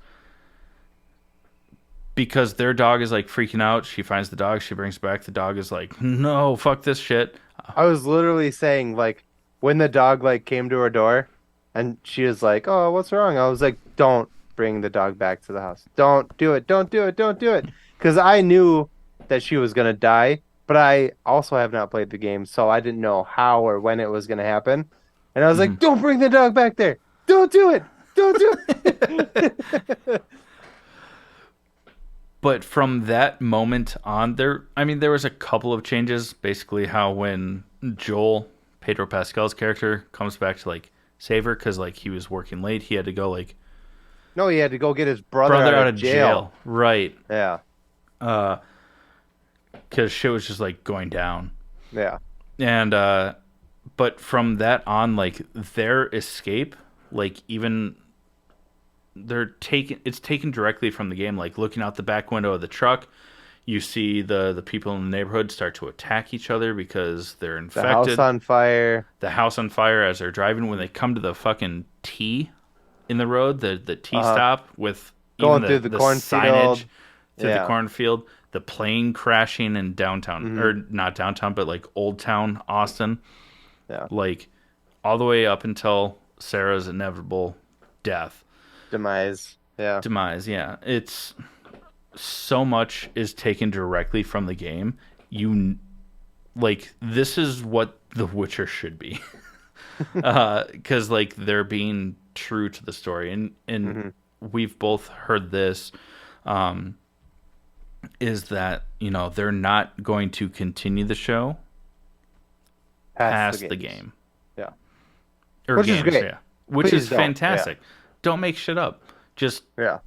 because their dog is like freaking out. She finds the dog, she brings it back. The dog is like, no, fuck this shit. I was literally saying like when the dog like came to her door and she was like, "Oh, what's wrong?" I was like, "Don't bring the dog back to the house. Don't do it. Don't do it. Don't do it." Because I knew that she was gonna die, but I also have not played the game, so I didn't know how or when it was gonna happen. And I was Mm-hmm. like, "Don't bring the dog back there. Don't do it. Don't do it." But from that moment on, there was a couple of changes. Basically, how when Joel, Pedro Pascal's character, comes back to like save her because like he was working late, he had to go like No, he had to go get his brother brother out out of of jail. jail, right? Yeah, Because shit was just like going down, yeah. and but from that on, like their escape, like even it's taken directly from the game. Like looking out the back window of the truck, you see the people in the neighborhood start to attack each other because they're The house infected. on fire. The house on fire as they're driving. When they come to the fucking T in the road, the T Uh-huh. stop with even Going through the the cornfield. signage to the Yeah. cornfield, the plane crashing in downtown Hmm. or not downtown, but like Old Town Austin, Yeah. like all the way up until Sarah's inevitable death. Demise. Yeah. Demise, yeah. It's so much is taken directly from the game. You like this is what The Witcher should be. Cuz like they're being true to the story and Hmm. we've both heard this is that, they're not going to continue the show Past past the the games. game Yeah. or Which is games, great. yeah. Which Please is don't. Yeah. fantastic. Don't make shit up. Just Yeah.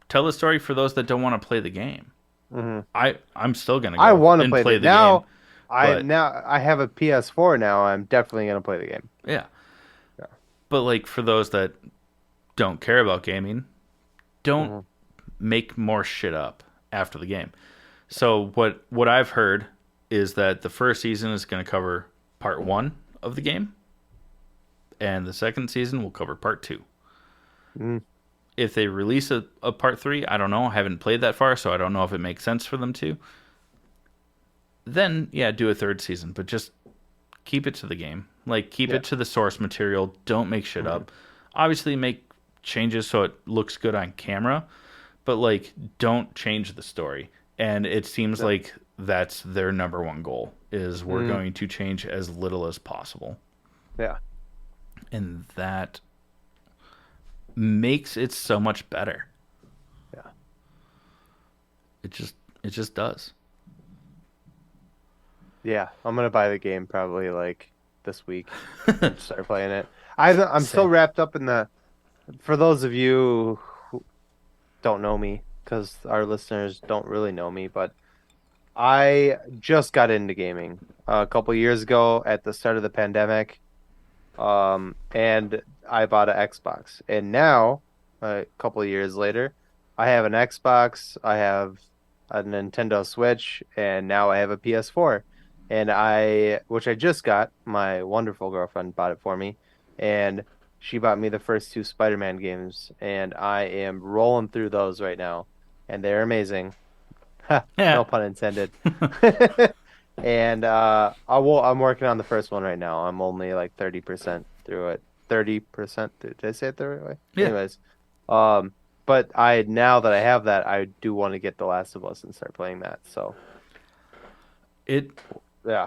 tell the story for those that don't want to play the game. Hmm. I'm still gonna I go want to and play play the the game, now. I but now I have a PS4 now. I'm definitely gonna play the game. yeah. Yeah. But like for those that don't care about gaming, don't Hmm. make more shit up after the game. So what I've heard is that the first season is going to cover part 1 of the game and the second season will cover part 2. Mm. If they release a part 3, I don't know. I haven't played that far, so I don't know if it makes sense for them to. Then yeah, do a third season, but just keep it to the game. Like keep Yeah. it to the source material. Don't make shit Hmm. up. Obviously make changes so it looks good on camera, but like don't change the story. And it seems No. like that's their number one goal is we're Mm. going to change as little as possible. Yeah. And that makes it so much better. Yeah. It just does. Yeah. I'm gonna buy the game probably like this week and start playing it. I'm so Same. wrapped up in the. For those of you who don't know me, because our listeners don't really know me, but I just got into gaming a couple years ago at the start of the pandemic. And I bought an Xbox, and now a couple of years later, I have an Xbox, I have a Nintendo Switch, and now I have a PS4. And which I just got, my wonderful girlfriend bought it for me, and she bought me the first two Spider-Man games, and I am rolling through those right now, and they're amazing. Yeah. No pun intended. And I'm working on the first one right now. I'm only like 30% through it. 30%. Did I say it the right way? Yeah. Anyways, um, but now that I have that, I do want to get The Last of Us and start playing that. So It yeah,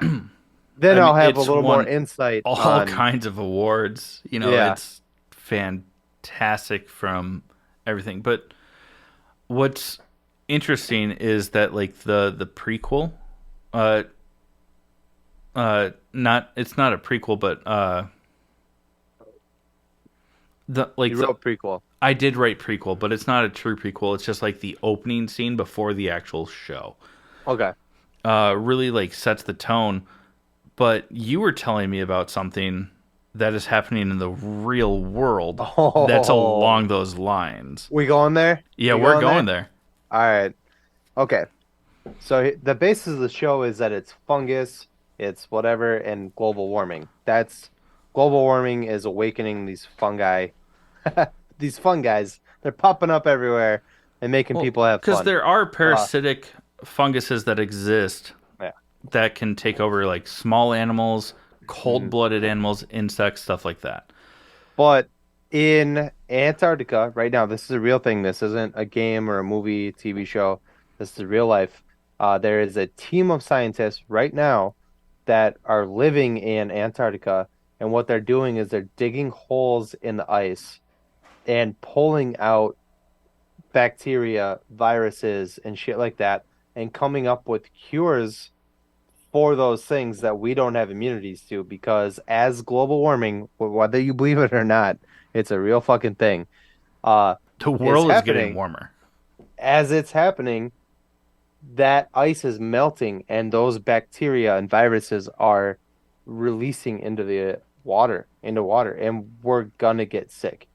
then I I'll mean have a it's little more won insight all on kinds of awards. yeah. It's fantastic from everything. But what's interesting is that like the prequel, uh, not it's not a prequel, but the like You the wrote prequel. I did write prequel, but it's not a true prequel. It's just like the opening scene before the actual show. Okay. Really like sets the tone. But you were telling me about something that is happening in the real world that's Oh, along those lines. we going there? Yeah, We we're going going there? there. All right. Okay. So the basis of the show is that it's fungus, it's whatever, and global warming. Global warming is awakening these fungi These fun guys, they're popping up everywhere and making Well, people have because fun. there are Uh, parasitic funguses that exist yeah. that can take over like small animals, Mhm. cold-blooded animals, insects, stuff like that. But in Antarctica right now, this is a real thing. This isn't a game or a movie, TV show. This is real life. There is a team of scientists right now that are living in Antarctica, and what they're doing is they're digging holes in the ice and pulling out bacteria, viruses, and shit like that, and coming up with cures for those things that we don't have immunities to. Because as global warming, whether you believe it or not, it's a real fucking thing. Uh, The is world is getting happening. warmer. As it's happening, that ice is melting, and those bacteria and viruses are releasing into the water, and we're gonna get sick.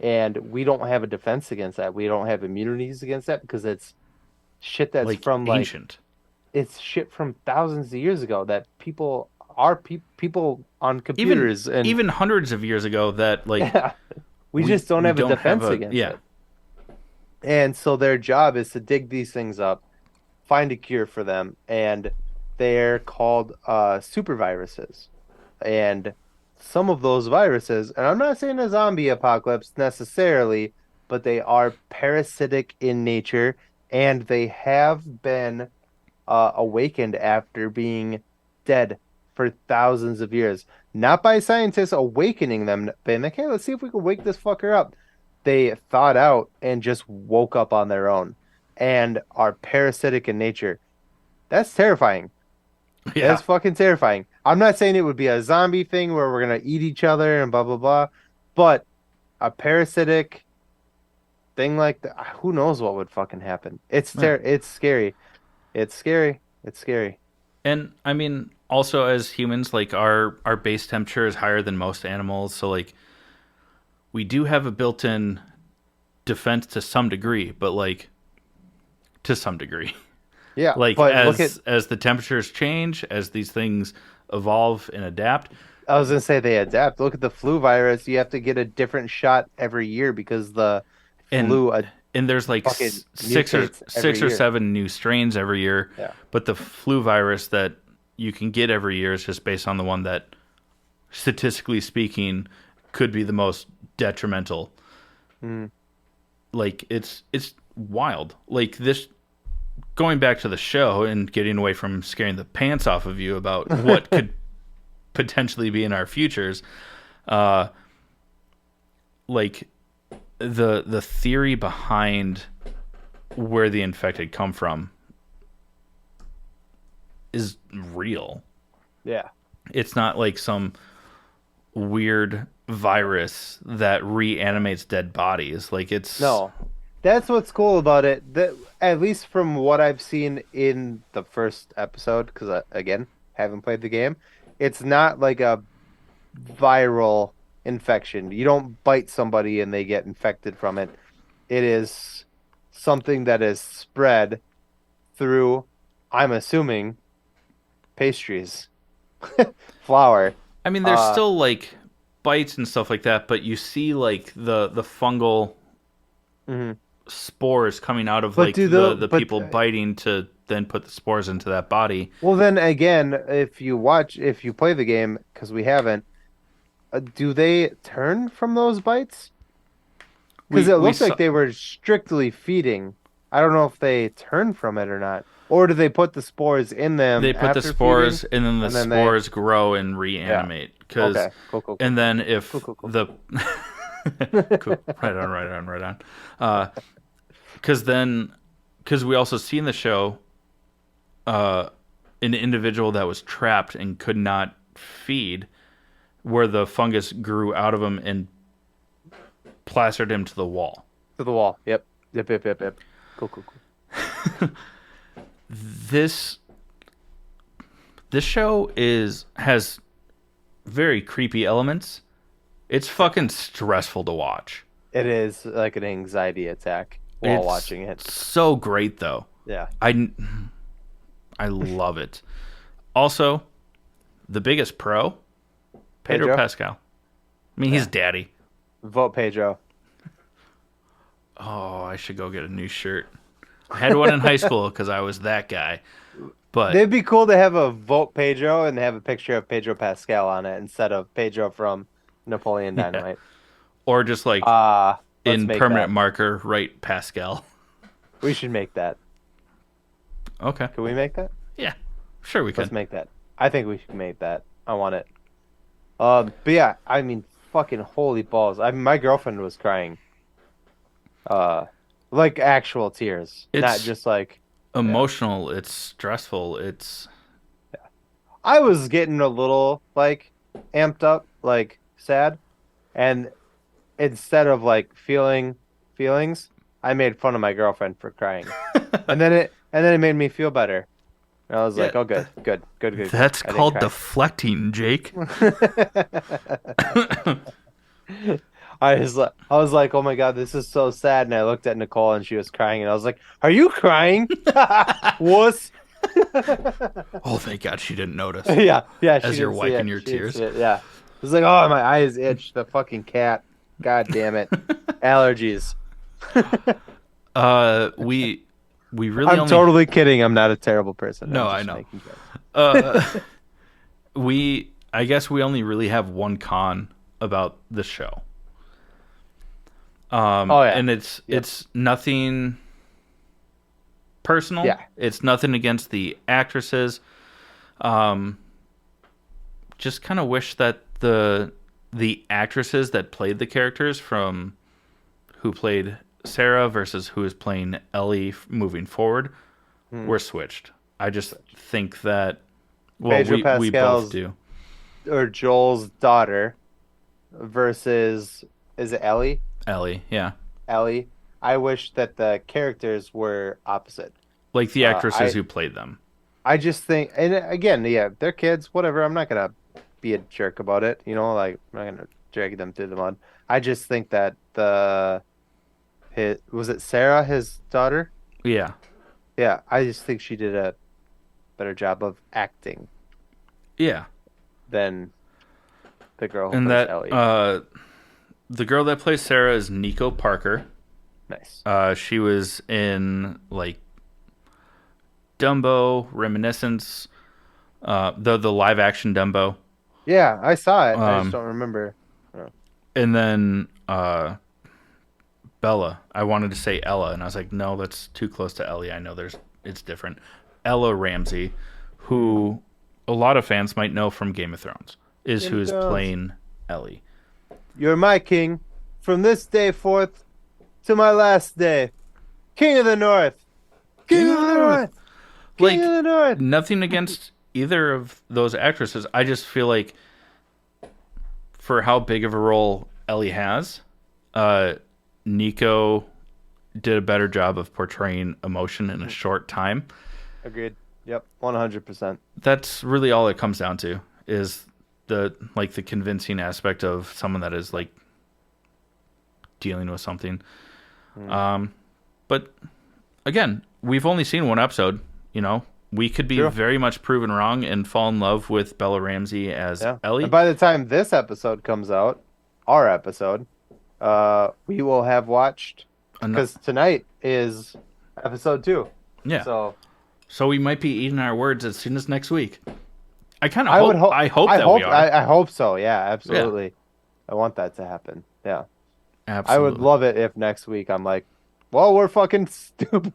And we don't have a defense against that. We don't have immunities against that because it's shit that's Like from like ancient. it's shit from thousands of years ago that people on Even computers and even hundreds of years ago that like yeah, we we just don't we have a don't have defense a against yeah. it. And so their job is to dig these things up, find a cure for them, and they're called super viruses. And some of those viruses, and I'm not saying a zombie apocalypse necessarily, but they are parasitic in nature, and they have been awakened after being dead for thousands of years. Not by scientists awakening them, being like, hey, let's see if we can wake this fucker up. They thought out and just woke up on their own and are parasitic in nature. That's terrifying. Yeah. That's fucking terrifying. I'm not saying it would be a zombie thing where we're gonna eat each other and blah blah blah, but a parasitic thing like that, who knows what would fucking happen? Yeah. It's scary. It's scary. It's scary. And I mean also as humans like our base temperature is higher than most animals, so like we do have a built-in defense to some degree, but like to some degree. Yeah, Like but look at as the temperatures change, as these things evolve and adapt, I was gonna say they adapt. Look at the flu virus. You have to get a different shot every year because the and flu there's like fucking six mutates every or year. seven new strains every year, Yeah. but the flu virus that you can get every year is just based on the one that statistically speaking could be the most detrimental. Mm. Like it's wild. Like this, going back to the show and getting away from scaring the pants off of you about what could potentially be in our futures, uh like the theory behind where the infected come from is real. Yeah. It's not like some weird virus that reanimates dead bodies. Like it's No. That's what's cool about it. That at least from what I've seen in the first episode, because I, again, haven't played the game, it's not like a viral infection. You don't bite somebody and they get infected from it. It is something that is spread through, I'm assuming, pastries, flour. I mean there's Uh, still like bites and stuff like that, but you see like the fungal mhm. spores coming out of But like do the the but people biting to then put the spores into that body. well then again, if you play the game, because we haven't, do they turn from those bites? Because it We looked like saw they were strictly feeding. I don't know if they turn from it or not, or do they put the spores in them they put the after feeding, spores and then the and then they spores grow and yeah. reanimate because Okay, cool, cool, cool, and then cool, if cool, cool. the cool. Right on because then because we also see in the show uh an individual that was trapped and could not feed where the fungus grew out of him and plastered him to the wall. To the wall. Yep, yep, yep, yep, yep. Cool, cool, cool. This show is has very creepy elements. It's fucking stressful to watch. It is like an anxiety attack while It's watching it. so great though. Yeah. I love it. Also, the biggest pro, Pedro Pedro? Pascal. I mean, he's Yeah. daddy. Vote Pedro. Oh, I should go get a new shirt. I had one in high school because I was that guy. But It'd be cool to have a vote Pedro and have a picture of Pedro Pascal on it instead of Pedro from Napoleon yeah, Dynamite. or just like Let's in make permanent that. marker, write Pascal. We should make that. Okay. Can we make that? Yeah, sure we Let's can. make that. I think we should make that. I want it. But yeah, I mean, fucking holy balls. I mean, my girlfriend was crying. Uh, like actual tears, not It's just like, yeah. emotional. It's stressful. It's I was getting a little like amped up, like sad, and instead of like feeling feelings, I made fun of my girlfriend for crying. And then it made me feel better. And I was yeah. like, "Oh, good, good, good, good, good. That's I didn't called cry." deflecting, Jake. I was like, "Oh my God, this is so sad." And I looked at Nicole and she was crying, and I was like, "Are you crying?" Wuss. Oh, thank God she didn't notice Yeah, yeah, she as you're didn't see wiping it. your She didn't see tears. it. Yeah. It was like, "Oh, my eyes itch. The fucking cat. God damn it. Allergies." We really I'm only totally kidding. I'm not a terrible person. no, I'm I just know. making jokes. Uh, I guess we only really have one con about the show. Oh yeah. And it's Yep. it's nothing personal. Yeah. It's nothing against the actresses. Um, just kind of wish that the actresses that played the characters from who played Sarah versus who is playing Ellie moving forward Hmm. were switched. I just think that well, Pedro we both Pascal's do. or Joel's daughter versus is it Ellie? Ellie, yeah. Ellie. I wish that the characters were opposite. Like the Uh, actresses I who played them. I just think, and again, yeah, they're kids, whatever. I'm not gonna be a jerk about it, like I'm not gonna drag them through the mud. I just think that his was it Sarah, his daughter? Yeah. Yeah, I just think she did a better job of acting Yeah. than the girl who And plays that Ellie. the girl that plays Sarah is Nico Parker. Nice. She was in like Dumbo, Reminiscence, the live action Dumbo, Yeah, I saw it. I just um, don't remember. Oh. and then Bella. I wanted to say Ella, and I was like, no, that's too close to Ellie. I know it's different. Ella Ramsey, who a lot of fans might know from Game of Thrones, is Game who of is Thrones. playing Ellie. You're my king from this day forth to my last day. King of the North. King of the North. King Like of the North. nothing against either of those actresses. I just feel like for how big of a role Ellie has, Nico did a better job of portraying emotion in a short time. Agreed. Yep, 100%. That's really all it comes down to is the convincing aspect of someone that is like dealing with something. But again, we've only seen one episode. We could be True. very much proven wrong and fall in love with Bella Ramsey as Yeah. Ellie. And by the time this episode comes out, our episode, we will have watched Ano- because tonight is episode 2. yeah. So we might be eating our words as soon as next week. I kind of I hope. would hope. I hope I that hope. we are. I hope so. Yeah, absolutely. I want that to happen. Yeah. I would Absolutely. love it if next week I'm like, well, we're fucking stupid.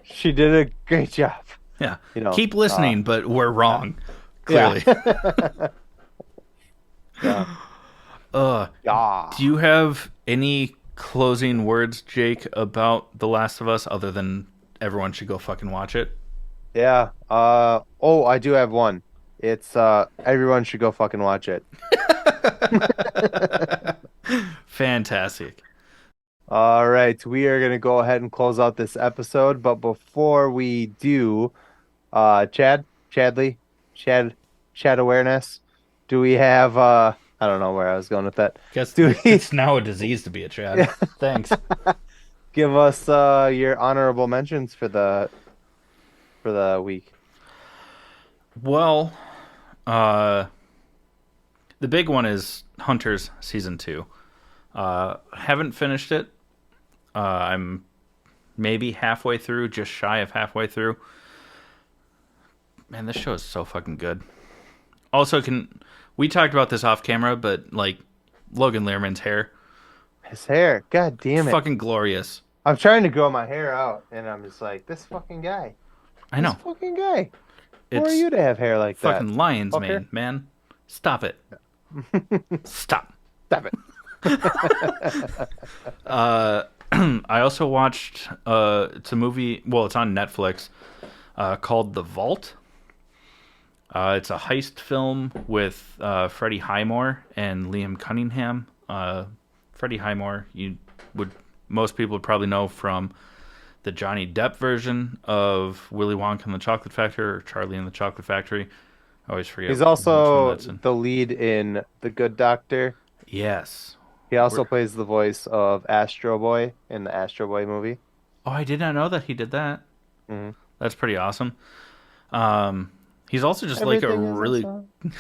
She did a great job. Yeah. You know, Keep listening, but we're wrong. Yeah. Clearly. Yeah. Yeah. Do you have any closing words, Jake, about The Last of Us other than everyone should go fucking watch it? Yeah. Oh, I do have one. It's everyone should go fucking watch it. Fantastic. All right, we are gonna go ahead and close out this episode, but before we do, Chad awareness. Do we have I don't know where I was going with that. Guess Do we it's now a disease to be a Chad. Thanks. give us your honorable mentions for the week? Well, the big one is Hunters season 2. Haven't finished it. I'm maybe halfway through, just shy of halfway through. Man, this show is so fucking good. Also, can we talked about this off camera, but like Logan Lerman's hair, His hair, god damn it. fucking glorious. I'm trying to grow my hair out, and I'm just like, this fucking guy. I This know. fucking guy. Who are It's you to have hair like that? fucking lion's Fucker. mane, man. Stop it. Stop. Stop it. I also watched it's a movie, well, it's on Netflix, called The Vault. It's a heist film with Freddie Highmore and Liam Cunningham. Freddie Highmore, you would most people would probably know from the Johnny Depp version of Willy Wonka and the Chocolate Factory or Charlie and the Chocolate Factory. I always forget He's which one also that's in. the lead in The Good Doctor. Yes. He also We're- plays the voice of Astro Boy in the Astro Boy movie. Oh, I did not know that he did that. Hmm. That's pretty awesome. He's also just like a Everything is really. awesome.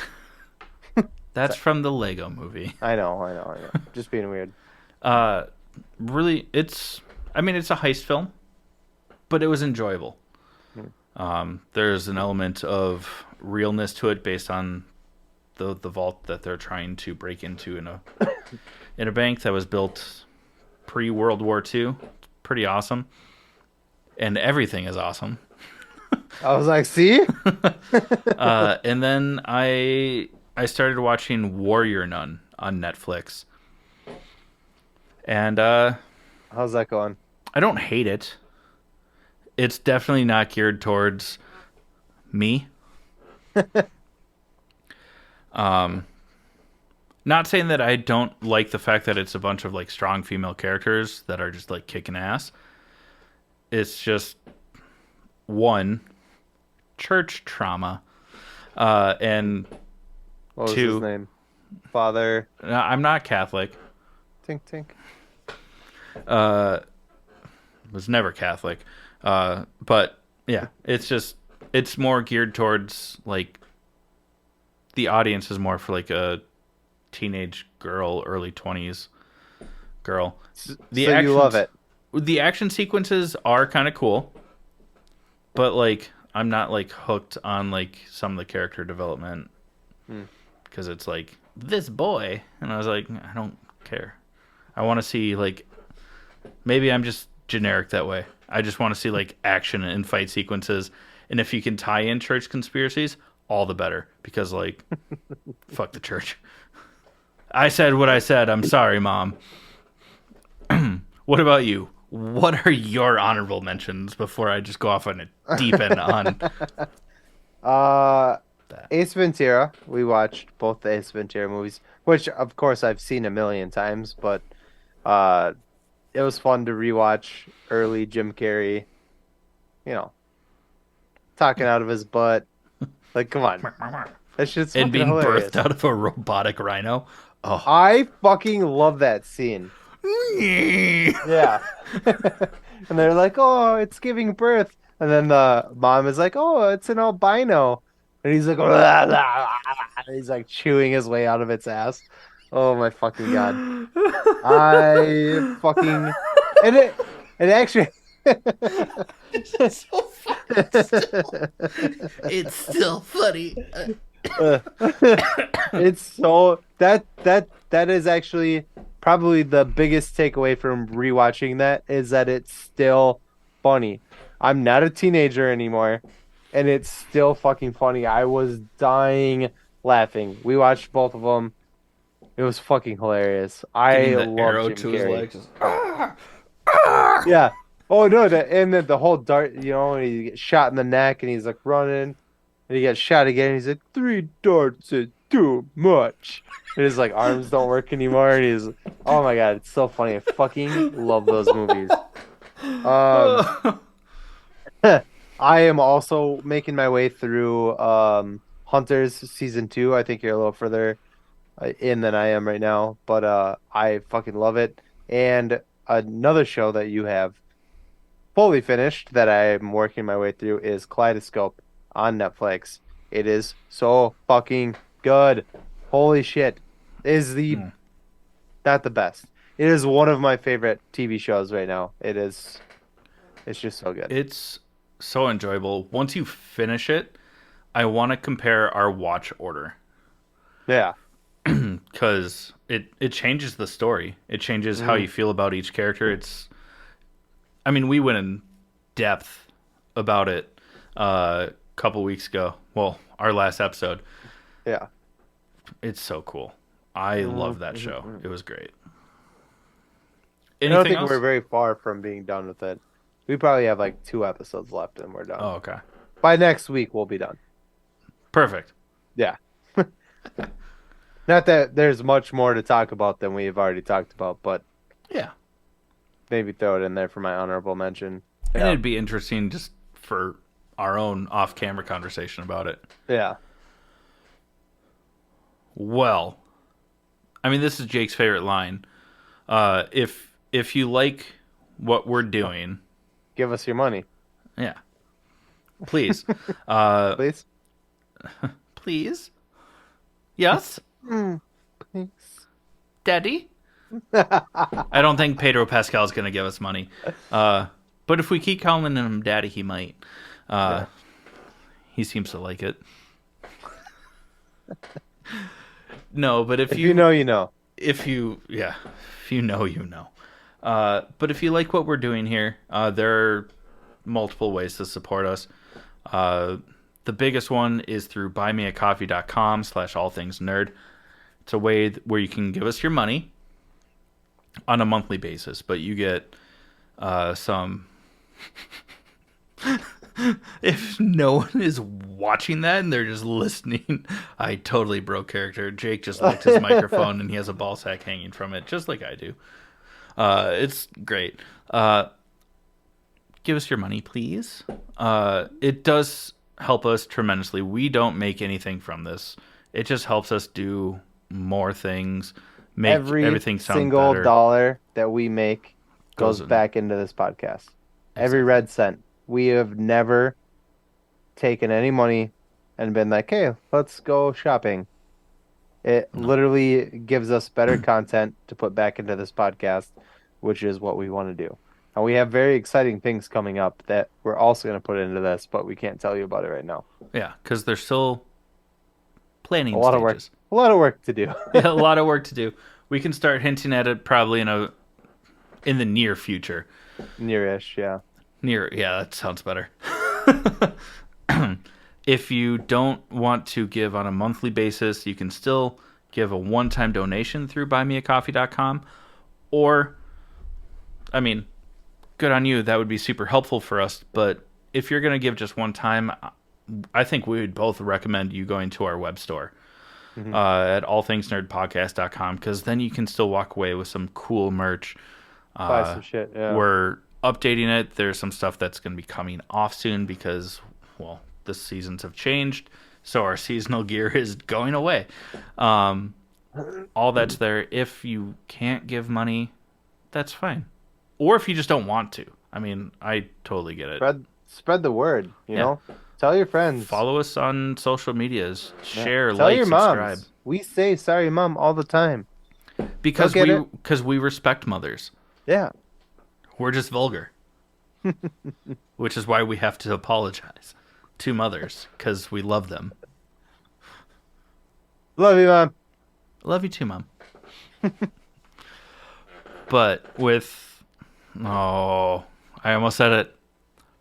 That's from the Lego movie. I know. Just being weird. Really, it's. I mean, it's a heist film, but it was enjoyable. There's an element of realness to it based on the vault that they're trying to break into in a bank that was built pre World War II. Pretty awesome, and everything is awesome. I was like, see? And then I started watching Warrior Nun on Netflix, and How's that going? I don't hate it. It's definitely not geared towards me. Not saying that I don't like the fact that it's a bunch of like strong female characters that are just like kicking ass. It's just one church trauma, and What was his two. name? Father I'm not Catholic. Tink Tink. Was never Catholic, but yeah, it's more geared towards like the audience is more for like a teenage girl, early 20s girl. The So you love it. The action sequences are kind of cool, but like I'm not like hooked on like some of the character development because it's like this boy, and I was like, I don't care. I want to see like maybe I'm just generic that way. I just want to see like action and fight sequences, and if you can tie in church conspiracies, all the better. Because like, fuck the church. I said what I said. I'm sorry, Mom. What about you? What are your honorable mentions before I just go off on a deep end on Uh, that? Ace Ventura. We watched both the Ace Ventura movies, which of course I've seen a million times, but uh, it was fun to rewatch early Jim Carrey, you know, talking out of his butt. Like, come on. That shit's And fucking being hilarious. birthed out of a robotic rhino. Oh, I fucking love that scene. Yeah. And they're like, oh, it's giving birth. And then the mom is like, oh, it's an albino. And he's like, "Blah, blah, blah," and he's like chewing his way out of its ass. Oh my fucking God. I fucking and it actually it's so funny. It's still funny. it's so that is actually probably the biggest takeaway from rewatching that is that it's still funny. I'm not a teenager anymore, and it's still fucking funny. I was dying laughing. We watched both of them. It was fucking hilarious. I Getting the arrow love Jim to his Carrey. leg. Just, Yeah. Oh no, and then the whole dart, when he gets shot in the neck and he's like running, and he gets shot again. And he's like, 3 darts is too much. And his like arms don't work anymore, and he's, oh my God, it's so funny. I fucking love those movies. I am also making my way through Hunters season 2. I think you're a little further in than I am right now, but I fucking love it. And another show that you have fully finished that I'm working my way through is Kaleidoscope on Netflix. It is so fucking good. Holy shit. It is the not the best. It is one of my favorite TV shows right now. It is. It's just so good. It's so enjoyable. Once you finish it, I want to compare our watch order Yeah. because it changes the story. It changes how Mhm. you feel about each character. I mean, we went in depth about it a couple weeks ago. Well, our last episode. Yeah. It's so cool. I love that show. Mhm. It was great. I don't Anything think we're else? very far from being done with it. We probably have like 2 episodes left and we're done. Oh, okay. By next week, we'll be done. Perfect. Yeah. Not that there's much more to talk about than we've already talked about, but Yeah. maybe throw it in there for my honorable mention. And Yeah. it'd be interesting just for our own off camera conversation about it. Yeah. Well, I mean, this is Jake's favorite line. If you like what we're doing, Give us your money, yeah, please, uh, please. please, yes, Thanks. Daddy. I don't think Pedro Pascal is going to give us money, but if we keep calling him Daddy, he might. Yeah. He seems to like it. No, but If you know, you know. yeah, if you know, you know. But if you like what we're doing here, there are multiple ways to support us. The biggest one is through buymeacoffee.com/allthingsnerd. It's a way where you can give us your money on a monthly basis, but you get some. If no one is watching that and they're just listening, I totally broke character. Jake just licked his microphone and he has a ball sack hanging from it, just like I do. It's great. Give us your money, please. It does help us tremendously. We don't make anything from this. It just helps us do more things, make Every everything sound single better. dollar that we make Goes goes in. back into this podcast. Every Exactly. red cent. We have never taken any money and been like, hey, let's go shopping. It No. literally gives us better content to put back into this podcast, which is what we want to do. And we have very exciting things coming up that we're also going to put into this, but we can't tell you about it right now. Yeah, because they're still planning A lot of work. stages. A lot of work to do. Yeah, a lot of work to do. We can start hinting at it probably in the near future. Nearish, yeah. Yeah, that sounds better. If you don't want to give on a monthly basis, you can still give a one-time donation through buymeacoffee.com. Or, I mean, good on you. That would be super helpful for us. But if you're going to give just one time, I think we would both recommend you going to our web store Mhm. at allthingsnerdpodcast.com, because then you can still walk away with some cool merch. Buy some shit, yeah. We're updating it. There's some stuff that's going to be coming off soon because, well, the seasons have changed. So our seasonal gear is going away. All that's there. If you can't give money, that's fine. Or if you just don't want to. I mean, I totally get it. Spread the word, you Yeah. know? Tell your friends. Follow us on social medias. Yeah. Share, Tell like, your subscribe. moms. We say sorry, mom, all the time. Because They'll get we respect mothers. Yeah. We're just vulgar. Which is why we have to apologize to mothers, because we love them. Love you, mom. Love you too, Mom. But I almost said it.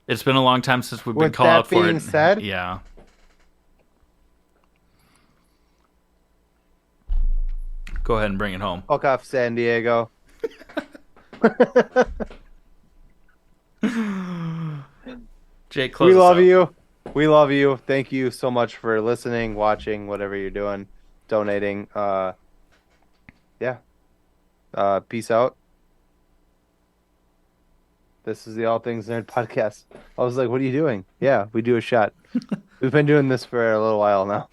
It's been a long time since we've been With called that out for being it. said- Yeah. Go ahead and bring it home. Fuck off, San Diego. Jake, close We us love out. you. We love you. Thank you so much for listening, watching, whatever you're doing, donating. Yeah. Peace out. This is the All Things Nerd podcast. I was like, what are you doing? Yeah, we do a shot. We've been doing this for a little while now.